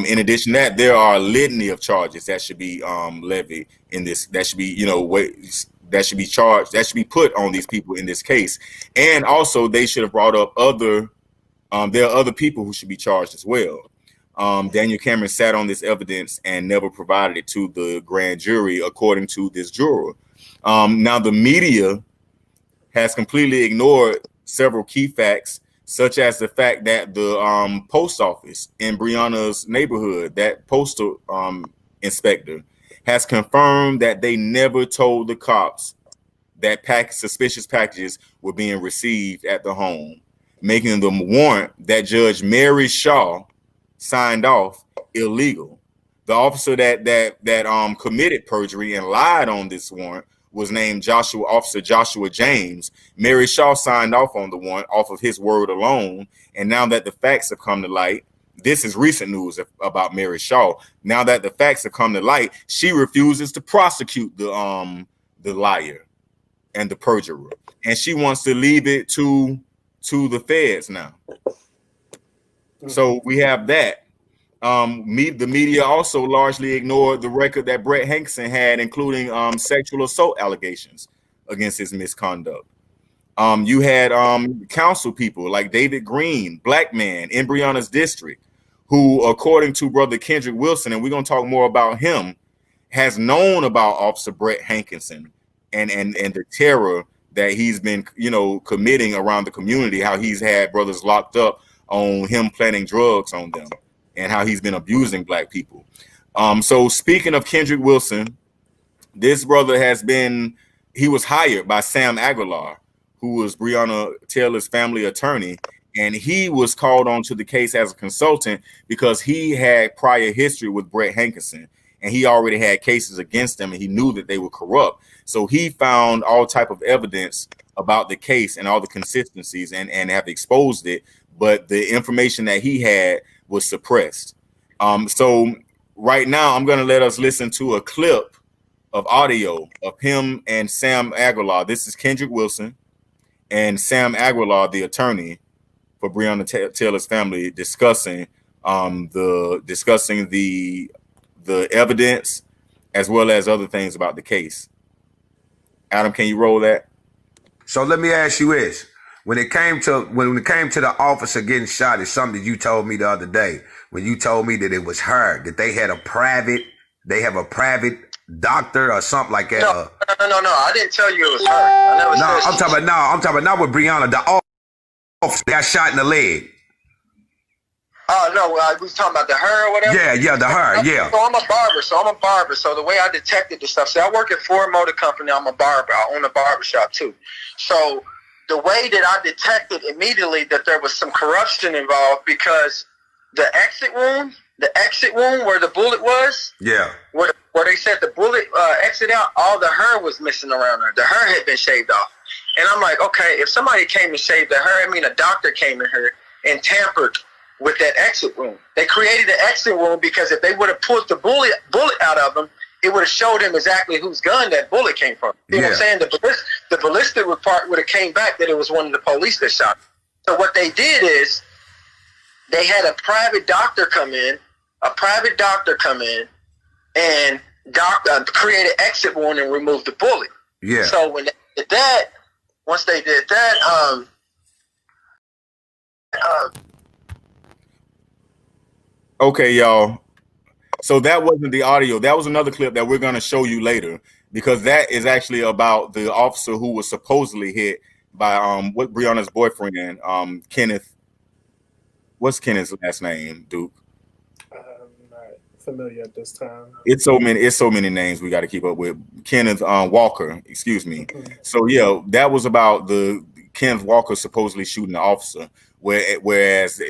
In addition to that, there are a litany of charges that should be levied in this. That should be, that should be charged. That should be put on these people in this case. And also, they should have brought up other. There are other people who should be charged as well. Daniel Cameron sat on this evidence and never provided it to the grand jury, according to this juror. Now, the media has completely ignored several key facts, such as the fact that the post office in Breonna's neighborhood, that postal inspector, has confirmed that they never told the cops that suspicious packages were being received at the home, making the warrant that Judge Mary Shaw signed off illegal. The officer that committed perjury and lied on this warrant was named Officer Joshua James. Mary Shaw signed off on the warrant off of his word alone. And now that the facts have come to light, this is recent news about Mary Shaw. Now that the facts have come to light, she refuses to prosecute the liar and the perjurer, and she wants to leave it to the feds now. So we have that. The media also largely ignored the record that Brett Hankison had, including sexual assault allegations against his misconduct. You had council people like David Green, black man in Breonna's district, who, according to Brother Kendrick Wilson, and we're going to talk more about him, has known about Officer Brett Hankison and the terror that he's been, committing around the community, how he's had brothers locked up on him planting drugs on them, and how he's been abusing black people. So speaking of Kendrick Wilson, this brother he was hired by Sam Aguilar, who was Breonna Taylor's family attorney, and he was called onto the case as a consultant because he had prior history with Brett Hankison, and he already had cases against them, and he knew that they were corrupt. So he found all type of evidence about the case and all the consistencies and have exposed it, but the information that he had was suppressed. So right now, I'm going to let us listen to a clip of audio of him and Sam Aguilar. This is Kendrick Wilson and Sam Aguilar, the attorney for Breonna Taylor's family, discussing the evidence as well as other things about the case. Adam, can you roll that? So let me ask you this. When it came to the officer getting shot, it's something that you told me the other day when you told me that it was her, that they have a private doctor or something like that. No. I didn't tell you it was her. I never said. I'm talking about not with Breonna, the officer got shot in the leg. Oh no, we was talking about the her or whatever. Yeah, the her. Yeah. So I'm a barber. So the way I detected this stuff. See, I work at Ford Motor Company. I'm a barber. I own a barber shop too. So the way that I detected immediately that there was some corruption involved, because the exit wound where the bullet was, where they said the bullet exit out, all the hair was missing around her. The hair had been shaved off. And I'm like, okay, if somebody came and shaved the hair, I mean a doctor came in here and tampered with that exit wound. They created an exit wound because if they would have pulled the bullet out of them, it would have showed him exactly whose gun that bullet came from. You know what I'm saying? The ballistic report would have came back that it was one of the police that shot him. So what they did is they had a private doctor come in and create an exit wound and remove the bullet. Yeah. So when they did that, once they did that, okay, y'all. So that wasn't the audio. That was another clip that we're going to show you later, because that is actually about the officer who was supposedly hit by Breonna's boyfriend, Kenneth. What's Kenneth's last name, Duke? I'm not familiar at this time. It's so many names we got to keep up with. Kenneth Walker, excuse me. So yeah, that was about the Kenneth Walker supposedly shooting the officer, whereas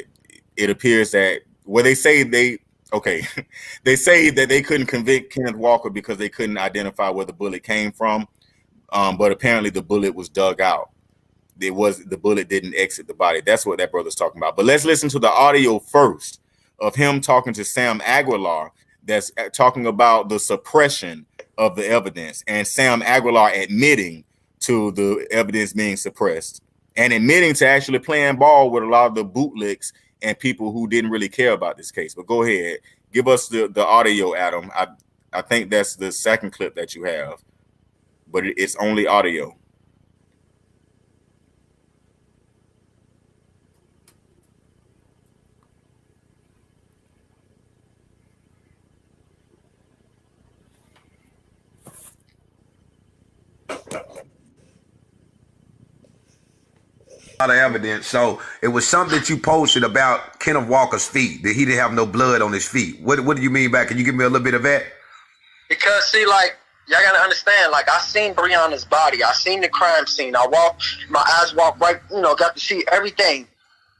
it appears that they say that they couldn't convict Kenneth Walker because they couldn't identify where the bullet came from, but apparently the bullet was dug out. The bullet didn't exit the body. That's what that brother's talking about. But let's listen to the audio first of him talking to Sam Aguilar that's talking about the suppression of the evidence, and Sam Aguilar admitting to the evidence being suppressed and admitting to actually playing ball with a lot of the bootlicks and people who didn't really care about this case. But go ahead, give us the audio, Adam. I think that's the second clip that you have, but it's only audio. Of evidence. So it was something that you posted about Kenneth Walker's feet, that he didn't have no blood on his feet. What do you mean by, can you give me a little bit of that? Because see, like, y'all gotta understand, like, I seen Breonna's body, I seen the crime scene, my eyes walked right, got to see everything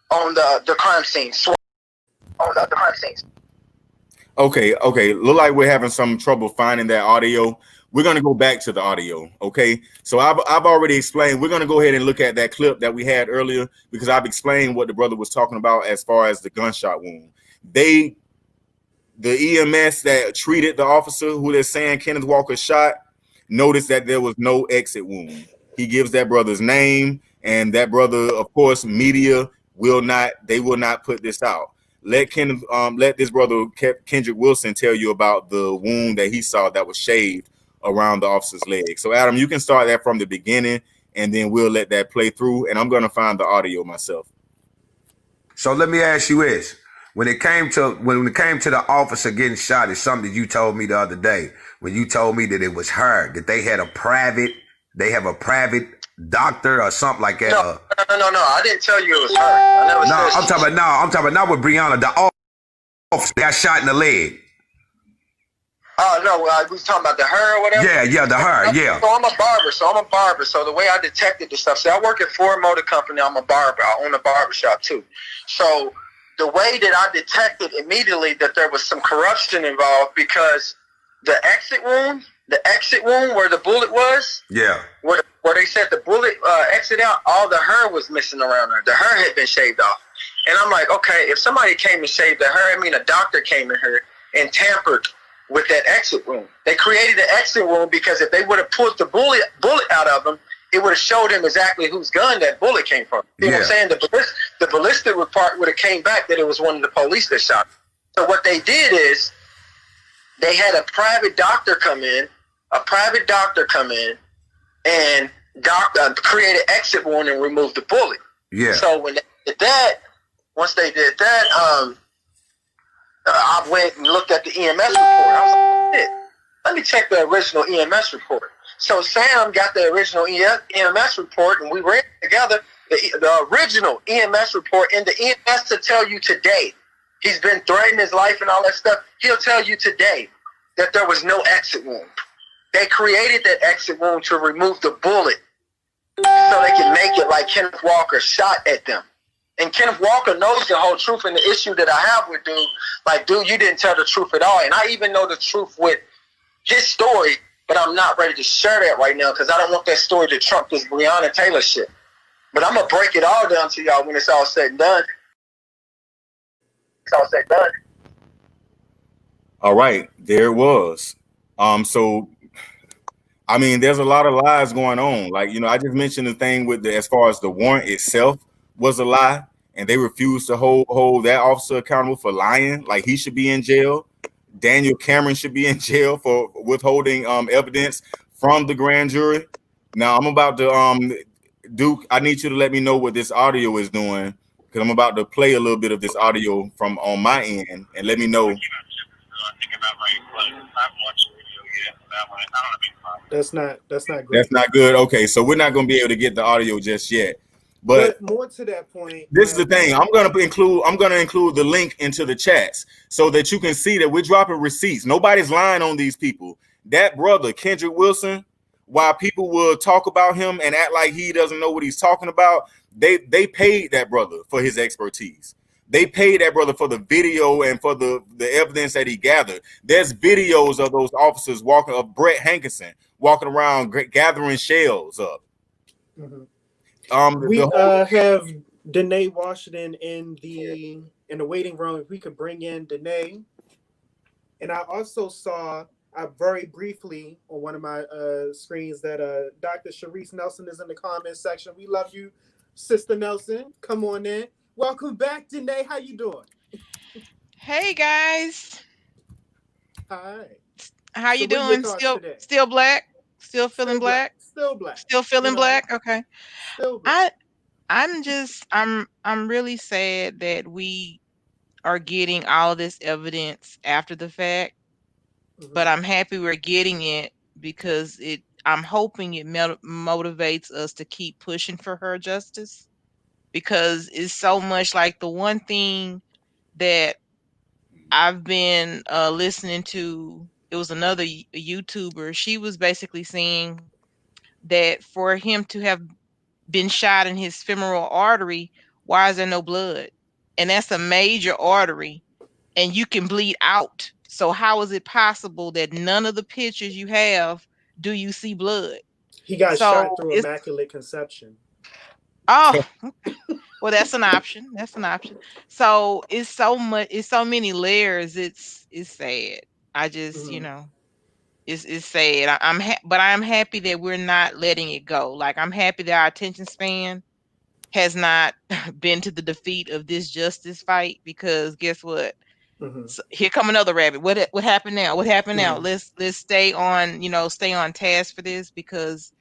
on the crime scene. Okay. Look like we're having some trouble finding that audio. We're going to go back to the audio, okay? So I've already explained. We're going to go ahead and look at that clip that we had earlier, because I've explained what the brother was talking about as far as the gunshot wound. The EMS that treated the officer who they're saying Kenneth Walker shot noticed that there was no exit wound. He gives that brother's name, and that brother, of course, media will not put this out. Let this brother Kendrick Wilson tell you about the wound that he saw that was shaved around the officer's leg. So Adam, you can start that from the beginning, and then we'll let that play through, and I'm going to find the audio myself. So let me ask you this. When it came to the officer getting shot, it's something that you told me the other day, when you told me that it was her, that they have a private doctor or something like that. No, I didn't tell you it was her. I never said. I'm talking about not with Breonna, the officer got shot in the leg. Oh, no, we was talking about the her or whatever? Yeah, the her, yeah. So I'm a barber. So the way I detected this stuff, I work at Ford Motor Company. I'm a barber. I own a barbershop too. So the way that I detected immediately that there was some corruption involved, because the exit wound where the bullet was, where they said the bullet exit out, all the hair was missing around her. The hair had been shaved off. And I'm like, okay, if somebody came and shaved the hair, I mean a doctor came in here and tampered with that exit wound. They created an exit wound because if they would have pulled the bullet out of them, it would have showed him exactly whose gun that bullet came from. You know what I'm saying? The ballistic report would have came back that it was one of the police that shot him. So what they did is they had a private doctor come in and create an exit wound and remove the bullet. Yeah. So when they did that, once they did that, I went and looked at the EMS report. I was like, let me check the original EMS report. So Sam got the original EMS report, and we read together the original EMS report. And the EMS to tell you today, he's been threatening his life and all that stuff. He'll tell you today that there was no exit wound. They created that exit wound to remove the bullet so they can make it like Kenneth Walker shot at them. And Kenneth Walker knows the whole truth, and the issue that I have with dude, like, dude, you didn't tell the truth at all. And I even know the truth with his story, but I'm not ready to share that right now because I don't want that story to trump this Breonna Taylor shit. But I'm going to break it all down to y'all when it's all said and done. All right, there it was. So, I mean, there's a lot of lies going on. Like, I just mentioned the thing with as far as the warrant itself was a lie, and they refused to hold that officer accountable for lying. Like, he should be in jail. Daniel Cameron should be in jail for withholding evidence from the grand jury. Now I'm about to Duke, I need you to let me know what this audio is doing, because I'm about to play a little bit of this audio from on my end, and let me know. That's not great. That's not good. Okay, so we're not going to be able to get the audio just yet. But more to that point, this is the thing. I'm gonna include the link into the chats so that you can see that we're dropping receipts. Nobody's lying on these people. That brother, Kendrick Wilson, while people will talk about him and act like he doesn't know what he's talking about, they paid that brother for his expertise. They paid that brother for the video and for the evidence that he gathered. There's videos of those officers of Brett Hankerson walking around gathering shells up. Mm-hmm. We have Danae Washington in the waiting room. If we could bring in Danae. And I also saw very briefly on one of my screens that Dr. Sharice Nelson is in the comments section. We love you, Sister Nelson. Come on in. Welcome back, Danae. How you doing? Hey guys, Hi. how So you what are your doing? thoughts today? Still black? Still feeling Still black. black? Still black. Still feeling You know, black? Okay. still black. I'm really sad that we are getting all this evidence after the fact, but I'm happy we're getting it because I'm hoping it motivates us to keep pushing for her justice, because it's so much like the one thing that I've been listening to. It was another YouTuber. She was basically saying that for him to have been shot in his femoral artery, why is there no blood? And that's a major artery, and you can bleed out. So how is it possible that none of the pictures you have do you see blood? He got So shot through it's immaculate conception. oh well, that's an option. That's an option. So it's so much. It's so many layers. It's sad. I just it's sad. But I'm happy that we're not letting it go. Like, I'm happy that our attention span has not been to the defeat of this justice fight, because guess what? So here come another rabbit. What happened now? What happened now? Let's stay on, stay on task for this, because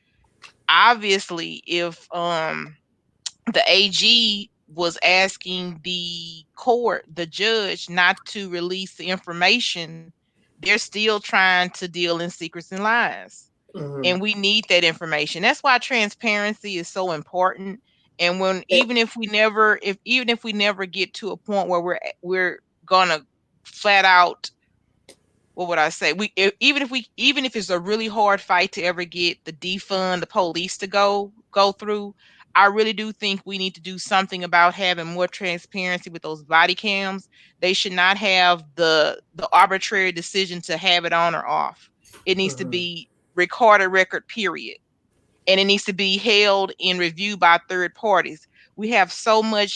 obviously if the AG was asking the court, the judge, not to release the information, they're still trying to deal in secrets and lies. And we need that information. That's why transparency is so important. And even if we never get to a point where we're gonna flat out, what would I say? Even if it's a really hard fight to ever get the defund the police to go through, I really do think we need to do something about having more transparency with those body cams. They should not have the arbitrary decision to have it on or off. It needs to be recorded record, period. And it needs to be held in review by third parties. We have so many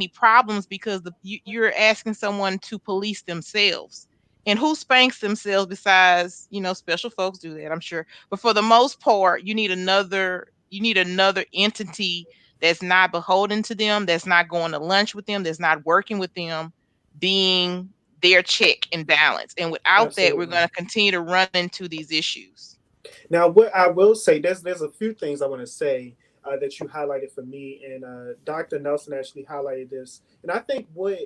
problems because you're asking someone to police themselves. And who spanks themselves besides, special folks do that, I'm sure. But for the most part, you need another entity that's not beholden to them, that's not going to lunch with them, that's not working with them, being their check and balance. And without that, we're going to continue to run into these issues. Now, what I will say, there's a few things I want to say that you highlighted for me, and Dr. Nelson actually highlighted this. And I think what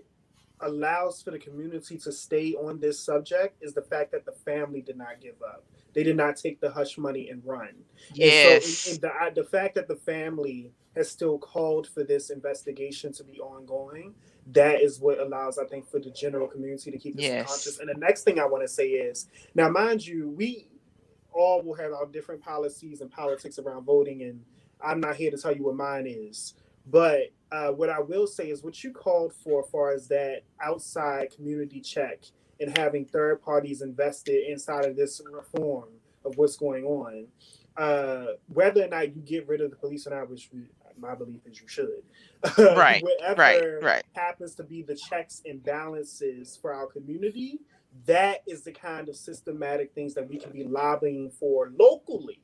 allows for the community to stay on this subject is the fact that the family did not give up. They did not take the hush money and run. Yes. And so the fact that the family has still called for this investigation to be ongoing, that is what allows, I think, for the general community to keep this conscious. And the next thing I want to say is, now, mind you, we all will have our different policies and politics around voting, and I'm not here to tell you what mine is. But what I will say is what you called for as far as that outside community check and having third parties invested inside of this reform of what's going on, whether or not you get rid of the police or not, which my belief is you should. Whatever happens to be the checks and balances for our community, that is the kind of systematic things that we can be lobbying for locally,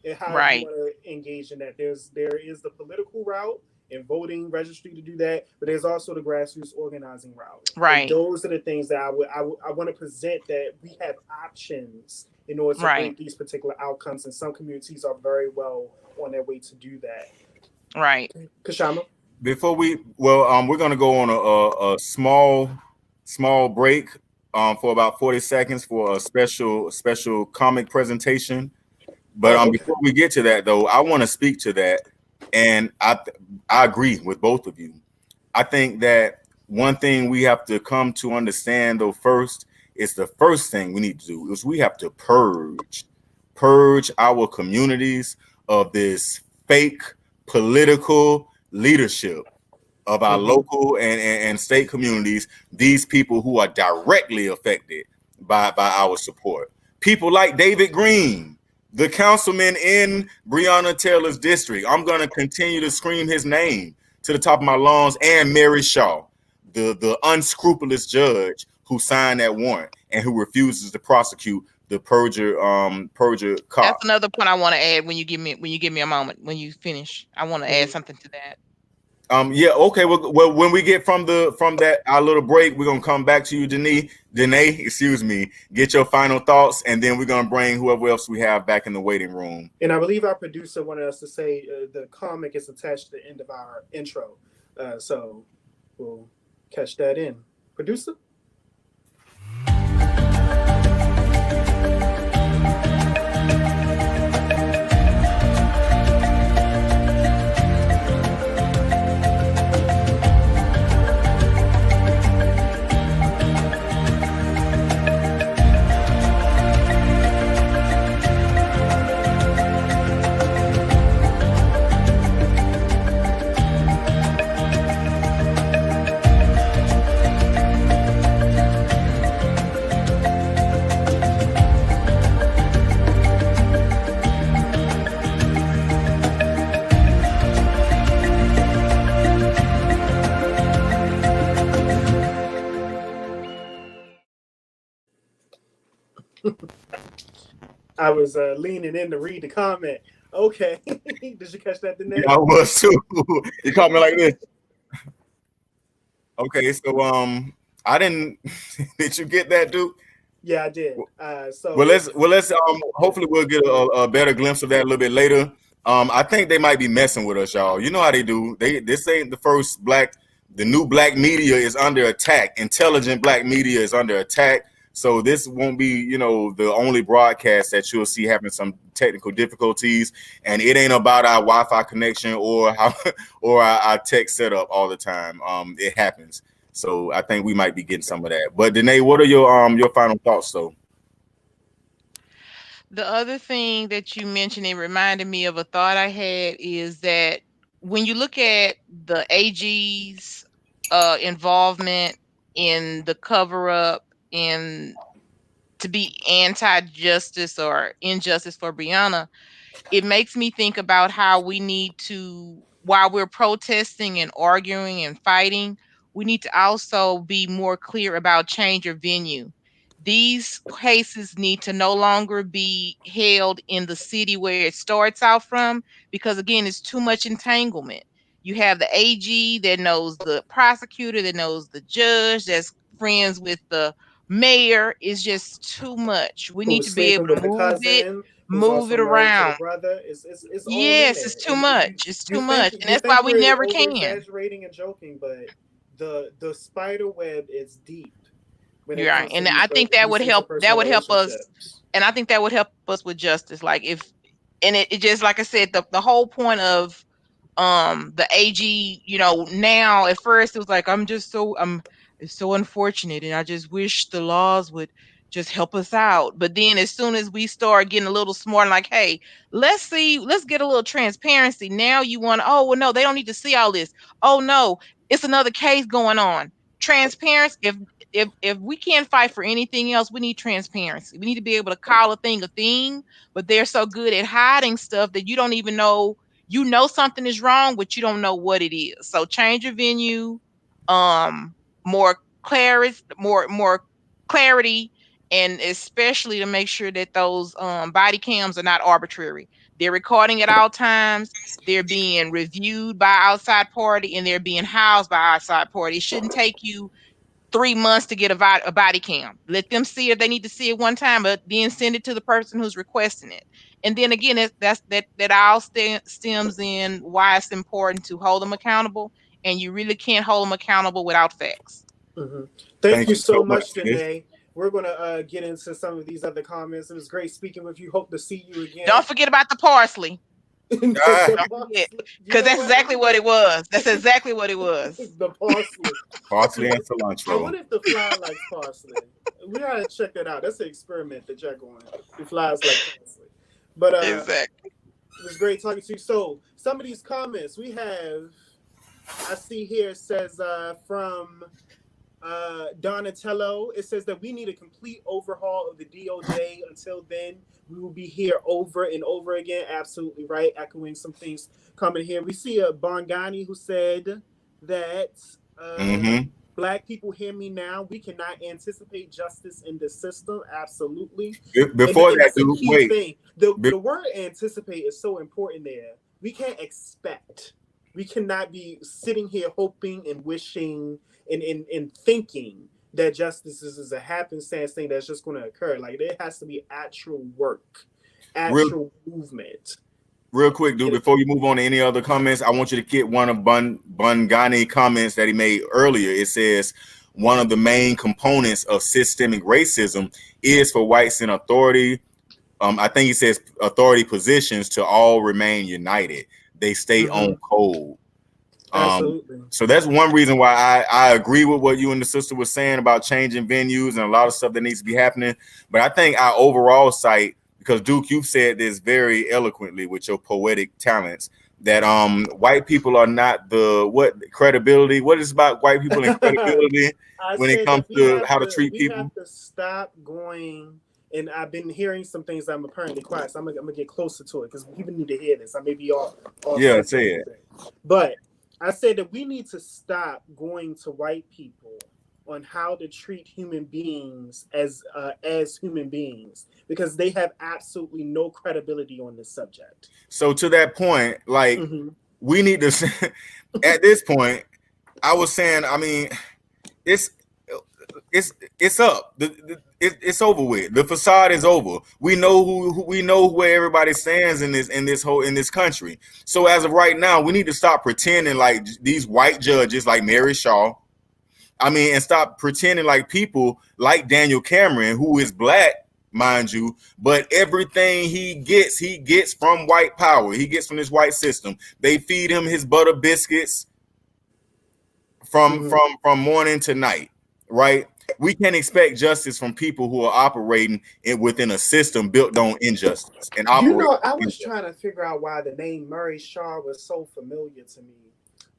and how you want to engage in that. There is the political route and voting registry to do that, but there's also the grassroots organizing route. And those are the things that I want to present, that we have options in order to bring these particular outcomes, and some communities are very well on their way to do that. Right. Kashama? Before we're going to go on a small break for about 40 seconds for a special comic presentation. But before we get to that, though, I want to speak to that. And I agree with both of you. I think that one thing we have to come to understand, though, first, is the first thing we need to do is we have to purge our communities of this fake political leadership of our local and state communities, these people who are directly affected by our support. People like David Green, the councilman in Breonna Taylor's district. I'm going to continue to scream his name to the top of my lungs, and Mary Shaw, the unscrupulous judge who signed that warrant and who refuses to prosecute the perjure cop. That's another point I want to add when you give me a moment, when you finish. I want to add something to that. Yeah, okay. Well, when we get from that our little break, we're gonna come back to you, Danae, excuse me. Get your final thoughts, and then we're gonna bring whoever else we have back in the waiting room. And I believe our producer wanted us to say the comic is attached to the end of our intro, so we'll catch that in. Producer. I was leaning in to read the comment. Okay. Did you catch that, Danae? Yeah, I was too. You caught me like this. Okay, so I didn't. Did you get that, Duke? Yeah, I did. Let's hopefully we'll get a better glimpse of that a little bit later. I think they might be messing with us, y'all. You know how they do. This ain't the first the new black media is under attack. Intelligent black media is under attack. So this won't be, the only broadcast that you'll see having some technical difficulties, and it ain't about our Wi-Fi connection or our tech setup all the time. It happens. So I think we might be getting some of that. But Danae, what are your final thoughts, though? The other thing that you mentioned, it reminded me of a thought I had, is that when you look at the AG's involvement in the cover-up and to be anti-justice or injustice for Breonna, it makes me think about how we need to, while we're protesting and arguing and fighting, we need to also be more clear about change of venue. These cases need to no longer be held in the city where it starts out from, because again, it's too much entanglement. You have the AG that knows the prosecutor, that knows the judge, that's friends with the mayor. Is just too much. We need to be able to move it around. Brother, it's all in Yes, there. it's too much. It's too much, and that's why we we're never can. Exaggerating and joking, but the spider web is deep. You're right, and I think that would help. That would help us, and I think that would help us with justice. Like it just, like I said, the whole point of the AG, now at first it was like, it's so unfortunate, and I just wish the laws would just help us out. But then as soon as we start getting a little smart, like, hey, let's get a little transparency. Now you want, oh well, no, they don't need to see all this. Oh no, it's another case going on. Transparency. If we can't fight for anything else, we need transparency. We need to be able to call a thing, but they're so good at hiding stuff that you don't even know. You know something is wrong, but you don't know what it is. So change your venue, more clarity, and especially to make sure that those body cams are not arbitrary. They're recording at all times. They're being reviewed by outside party, and they're being housed by outside party. It shouldn't take you 3 months to get a body cam. Let them see it. They need to see it one time, but then send it to the person who's requesting it. And then again, that all stems in why it's important to hold them accountable. And you really can't hold them accountable without facts. Mm-hmm. Thank you so much, Danae. We're going to get into some of these other comments. It was great speaking with you. Hope to see you again. Don't forget about the parsley. Because that's exactly what it was. That's exactly what it was. The parsley. Parsley and cilantro. I wonder if the fly likes parsley. We gotta check that out. That's an experiment to check on. The flies like parsley. But exactly. It was great talking to you. So some of these comments we have, I see here, says from Donatello, it says that we need a complete overhaul of the DOJ. Until then, we will be here over and over again. Absolutely right. Echoing some things coming here. We see a Bongani who said that Black people hear me now. We cannot anticipate justice in the system. Absolutely. Before and that, that's a dude, key wait. thing. The word anticipate is so important there. We can't expect. We cannot be sitting here hoping and wishing and thinking that justice is a happenstance thing that's just going to occur. Like, there has to be actual work, actual movement. Real quick, dude, before you move on to any other comments, I want you to get one of Bungani comments that he made earlier. It says, one of the main components of systemic racism is for whites in authority. I think he says authority positions to all remain united. They stay on code. Absolutely. So that's one reason why I agree with what you and the sister was saying about changing venues and a lot of stuff that needs to be happening. But I think our overall sight, because Duke, you've said this very eloquently with your poetic talents, that white people are not credibility. What is about white people and credibility when it comes to how to treat people? We have to stop going. And I've been hearing some things that I'm apparently quiet, so I'm gonna get closer to it because people need to hear this. I may be off. Yeah, say it. But I said that we need to stop going to white people on how to treat human beings as human beings, because they have absolutely no credibility on this subject. So to that point, like we need to at this point, I was saying, I mean, it's up. It's over with. The facade is over. We know where everybody stands in this country. So as of right now, we need to stop pretending like these white judges like Mary Shaw. I mean, and stop pretending like people like Daniel Cameron, who is Black, mind you, but everything he gets from white power. He gets from this white system. They feed him his butter biscuits from morning to night, right? We can't expect justice from people who are operating within a system built on injustice. And I was trying to figure out why the name Murray Shaw was so familiar to me.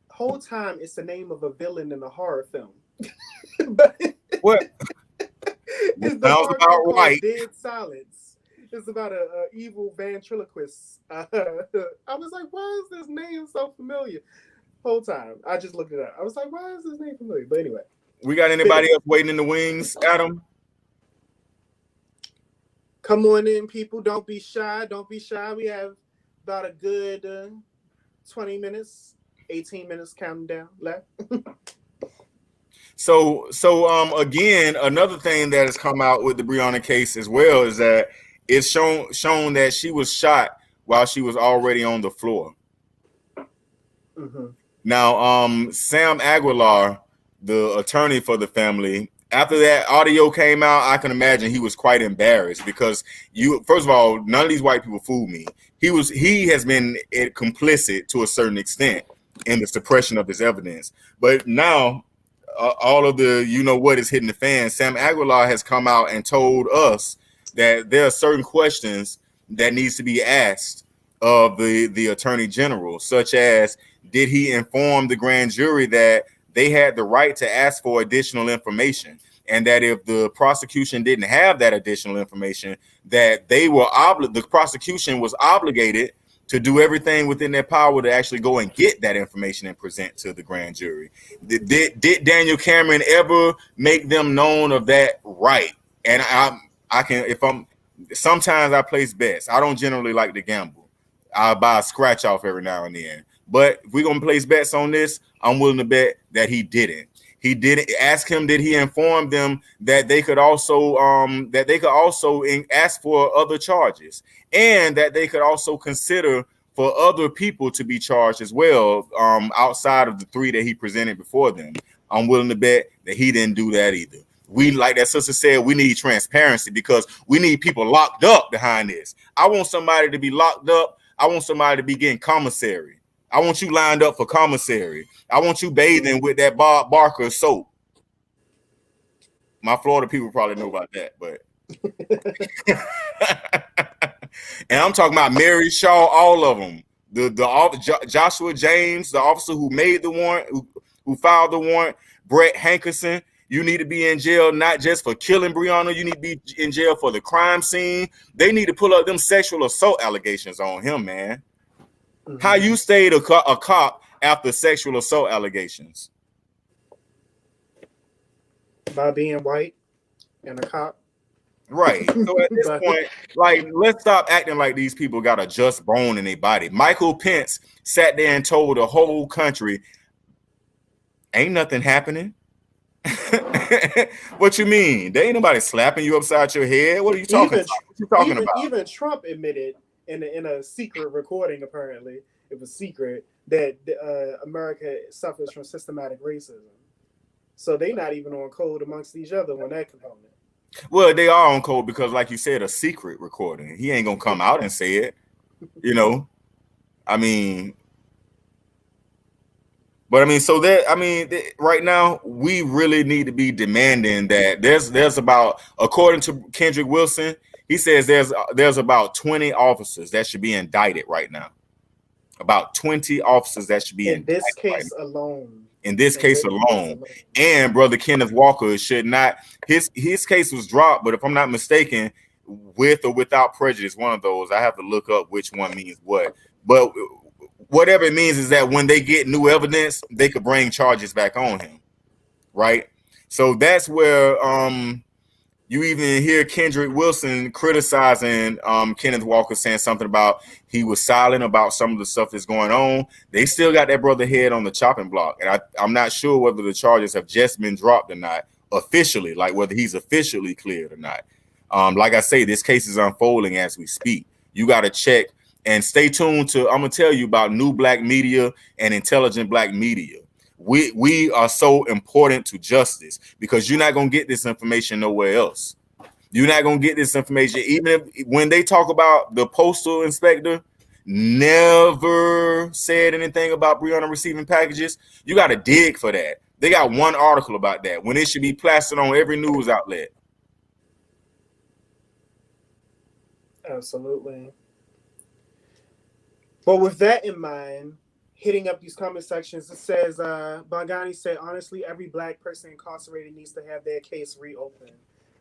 Whole time, it's the name of a villain in a horror film. What? It's the horror film called Dead Silence. It's about a evil ventriloquist. I was like, why is this name so familiar? Whole time, I just looked it up. I was like, why is this name familiar? But anyway. We got anybody else waiting in the wings, Adam? Come on in, people. Don't be shy. Don't be shy. We have about a good 20 minutes, 18 minutes counting down left. So again, another thing that has come out with the Breonna case as well is that it's shown that she was shot while she was already on the floor. Now, Sam Aguilar, the attorney for the family, after that audio came out, I can imagine he was quite embarrassed because first of all, none of these white people fooled me. He has been complicit to a certain extent in the suppression of his evidence. But now all of the what is hitting the fan. Sam Aguilar has come out and told us that there are certain questions that needs to be asked of the attorney general, such as, did he inform the grand jury that they had the right to ask for additional information, and that if the prosecution didn't have that additional information, that the prosecution was obligated to do everything within their power to actually go and get that information and present to the grand jury. Did Daniel Cameron ever make them known of that right? And sometimes I place bets. I don't generally like to gamble. I buy a scratch off every now and then. But if we're gonna place bets on this, I'm willing to bet that he didn't. He didn't ask him. Did he inform them that they could also ask for other charges, and that they could also consider for other people to be charged as well, outside of the 3 that he presented before them? I'm willing to bet that he didn't do that either. We, like that sister said, we need transparency because we need people locked up behind this. I want somebody to be locked up. I want somebody to be getting commissary. I want you lined up for commissary. I want you bathing with that Bob Barker soap. My Florida people probably know about that, but and I'm talking about Mary Shaw, all of them. The Joshua James, the officer who made the warrant, who filed the warrant, Brett Hankerson, You need to be in jail not just for killing Breonna. You need to be in jail for the crime scene. They need to pull up them sexual assault allegations on him, man. Mm-hmm. How you stayed a cop after sexual assault allegations? By being white and a cop. Right. So at this point, like, let's stop acting like these people got a just bone in their body. Michael Pence sat there and told the whole country, ain't nothing happening. What you mean? There ain't nobody slapping you upside your head. What are you talking about? What you talking about? Even Trump admitted in a secret recording, apparently, it was secret, that America suffers from systematic racism. So they not even on code amongst each other on that component. Well, they are on code because, like you said, a secret recording. He ain't gonna come out and say it, you know. I mean, but I mean, so that right now we really need to be demanding that there's about, according to Kendrick Wilson, he says there's about 20 officers that should be indicted right now. About 20 officers that should be indicted in this case right alone. In this case alone. And brother Kenneth Walker should not, his case was dropped, but if I'm not mistaken, with or without prejudice, one of those, I have to look up which one means what. But whatever it means is that when they get new evidence, they could bring charges back on him, right? So that's where you even hear Kendrick Wilson criticizing Kenneth Walker, saying something about he was silent about some of the stuff that's going on. They still got that brother head on the chopping block. And I'm not sure whether the charges have just been dropped or not officially, like whether he's officially cleared or not. Like I say, this case is unfolding as we speak. You got to check and stay tuned to, I'm going to tell you about new black media and intelligent black media. We are so important to justice because you're not going to get this information nowhere else. You're not going to get this information. Even if, when they talk about the postal inspector never said anything about Breonna receiving packages, you got to dig for that. They got one article about that when it should be plastered on every news outlet. Absolutely. But with that in mind, hitting up these comment sections, it says, Bangani said, honestly, every black person incarcerated needs to have their case reopened.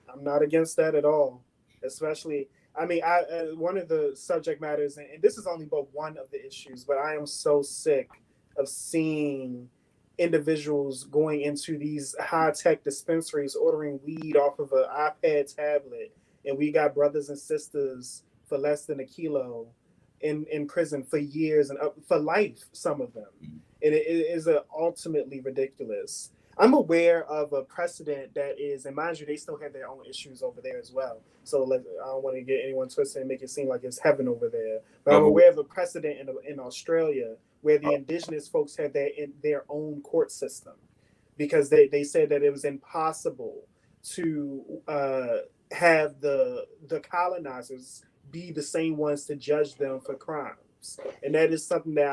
I'm not against that at all. Especially, I mean, one of the subject matters, and this is only but one of the issues, but I am so sick of seeing individuals going into these high-tech dispensaries, ordering weed off of an iPad tablet, and we got brothers and sisters for less than a kilo in prison for years and for life, some of them. And it is ultimately ridiculous. I'm aware of a precedent that is, and mind you, they still have their own issues over there as well. So I don't want to get anyone twisted and make it seem like it's heaven over there. But I'm aware of a precedent in Australia where the indigenous folks had their own court system because they said that it was impossible to have the colonizers be the same ones to judge them for crimes. And that is something that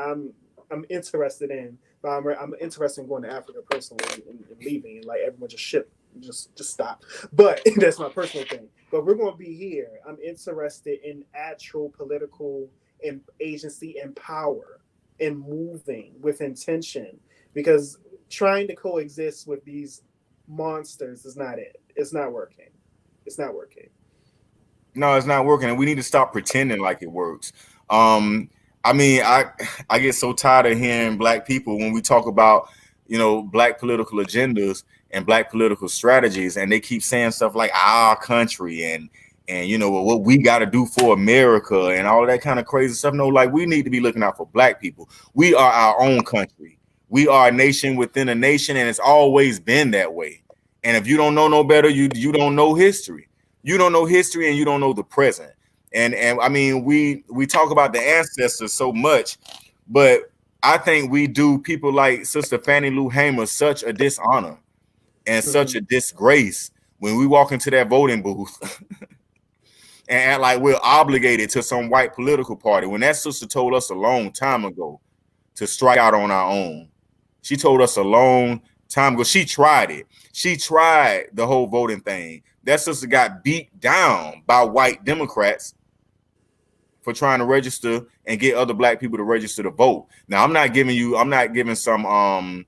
I'm interested in. But I'm interested in going to Africa personally and leaving, and like everyone just stop. But that's my personal thing. But we're going to be here. I'm interested in actual political and agency and power and moving with intention, because trying to coexist with these monsters is not it. It's not working. It's not working. No, it's not working, and we need to stop pretending like it works. I mean, I get so tired of hearing black people when we talk about, you know, black political agendas and black political strategies, and they keep saying stuff like our country and you know what we got to do for America and all that kind of crazy stuff. No, like, we need to be looking out for black people. We are our own country. We are a nation within a nation, and it's always been that way. And if you don't know no better, you don't know history. You don't know history, and you don't know the present. And I mean, we talk about the ancestors so much, but I think we do people like Sister Fannie Lou Hamer such a dishonor and such a disgrace when we walk into that voting booth and act like we're obligated to some white political party. When that sister told us a long time ago to strike out on our own. She told us a long time ago. She tried it. She tried the whole voting thing. That sister got beat down by white Democrats for trying to register and get other black people to register to vote. Now, I'm not giving some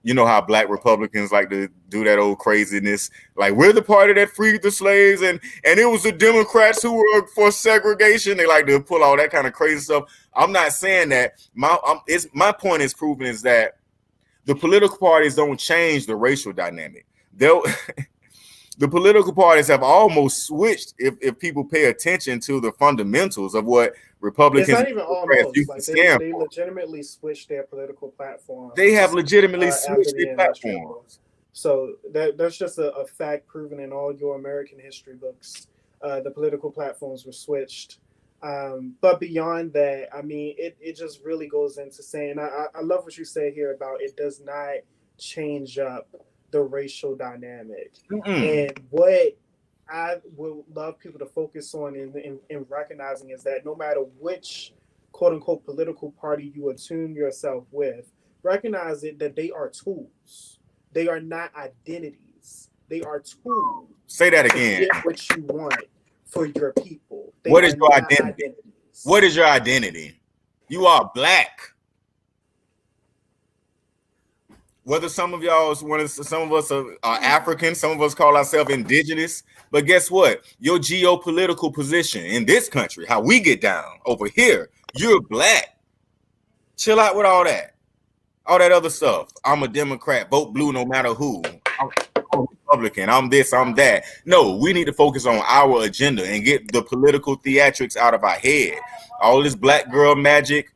You know how black Republicans like to do that old craziness. Like, we're the party that freed the slaves, and it was the Democrats who were for segregation. They like to pull all that kind of crazy stuff. I'm not saying that. My point is proven is that the political parties don't change the racial dynamic. They'll the political parties have almost switched if people pay attention to the fundamentals of what Republicans. It's not even almost like they legitimately switched their political platform. They have legitimately switched their platforms. So that's just a fact proven in all your American history books. The political platforms were switched. But beyond that, I mean, it just really goes into saying, I love what you said here about it does not change up the racial dynamic. And what I would love people to focus on in recognizing is that no matter which quote unquote political party you attune yourself with, recognize it that they are tools. They are not identities. They are tools. Say that again. To get what you want for your people. What is your identity? What is your identity? You are black. Whether some of us are African, some of us call ourselves indigenous, but guess what? Your geopolitical position in this country, how we get down over here, you're black. Chill out with all that other stuff. I'm a Democrat, vote blue no matter who. I'm Republican, I'm this, I'm that. No, we need to focus on our agenda and get the political theatrics out of our head. All this black girl magic,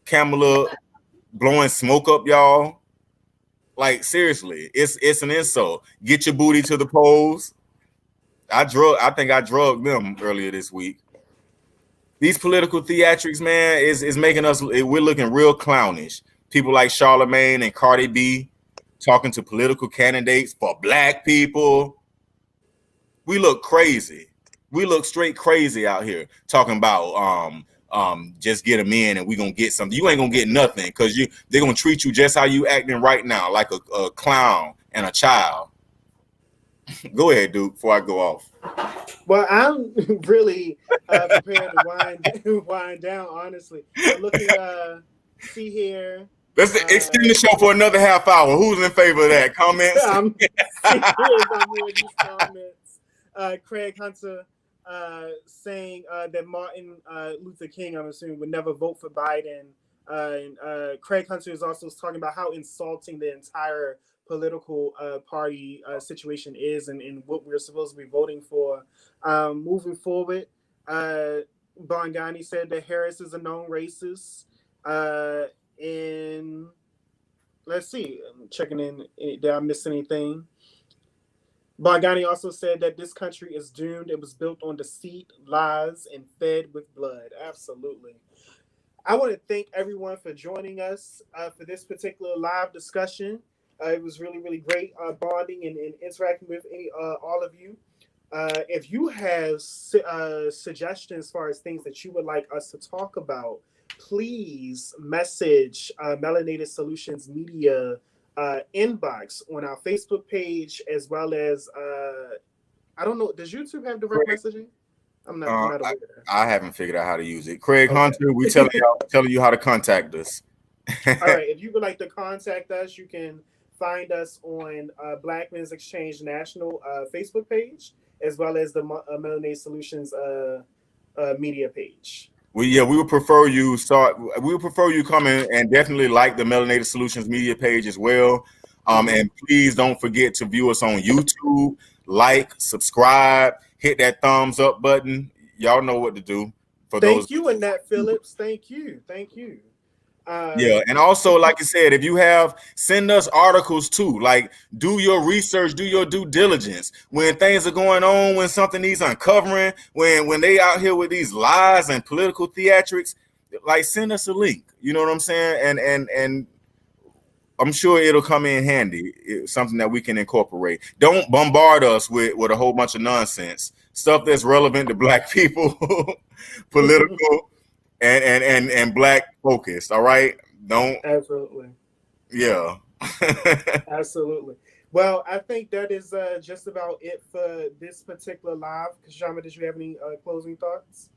Kamala blowing smoke up y'all. Like, seriously, it's an insult. Get your booty to the polls. I think I drugged them earlier this week. These political theatrics, man, is making us, we're looking real clownish. People like Charlemagne and Cardi B talking to political candidates for black people. We look crazy. We look straight crazy out here talking about just get them in and we gonna get something. You ain't gonna get nothing because they're gonna treat you just how you acting right now, like a clown and a child. Go ahead, Duke, before I go off. Well, I'm really prepared to wind down, honestly. I'm looking see here. Let's extend the show for another half hour. Who's in favor of that? Comments? I'm reading these comments. Craig Hunter saying that Martin Luther King, I'm assuming, would never vote for Biden. And Craig Hunter is also talking about how insulting the entire political party situation is and what we're supposed to be voting for. Moving forward, Bongani said that Harris is a known racist. And let's see, I'm checking in. Did I miss anything? Bongani also said that this country is doomed. It was built on deceit, lies, and fed with blood. Absolutely. I want to thank everyone for joining us for this particular live discussion. It was really, really great bonding and interacting with all of you. If you have suggestions as far as things that you would like us to talk about, please message Melanated Solutions Media inbox on our Facebook page, as well as I don't know, does YouTube have direct messaging? I'm not aware. I haven't figured out how to use it. Craig Hunter, we telling you how to contact us. All right, if you would like to contact us, you can find us on Black Men's Exchange National Facebook page, as well as the Melanated Solutions media page. We would prefer you come in and definitely like the Melanated Solutions media page as well. And please don't forget to view us on YouTube, like, subscribe, hit that thumbs up button. Y'all know what to do. Thank you, Annette Phillips. Thank you. Yeah, and also, like I said, if you send us articles too. Like, do your research, do your due diligence. When things are going on, when something needs uncovering, when they out here with these lies and political theatrics, like, send us a link. You know what I'm saying? And I'm sure it'll come in handy. It's something that we can incorporate. Don't bombard us with a whole bunch of nonsense stuff that's relevant to Black people, political. And Black focused, all right? Don't. Absolutely. Yeah. Absolutely. Well, I think that is just about it for this particular live. Kashama, did you have any closing thoughts?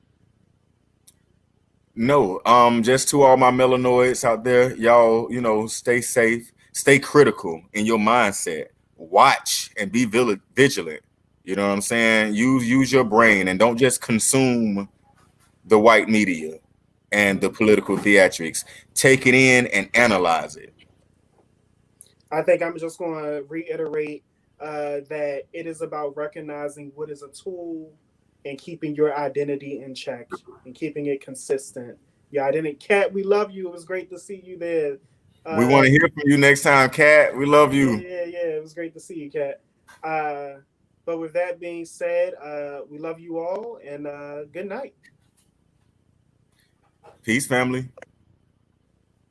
No. Just to all my melanoids out there, y'all, stay safe, Stay critical in your mindset. Watch and be vigilant. You know what I'm saying? Use your brain and don't just consume the white media and the political theatrics. Take it in and analyze it. I think I'm just going to reiterate that it is about recognizing what is a tool and keeping your identity in check and keeping it consistent. Your identity. Kat, we love you. It was great to see you there. We want to hear from you next time, Kat. We love you. Yeah. It was great to see you, Kat. But with that being said, we love you all and good night. Peace, family.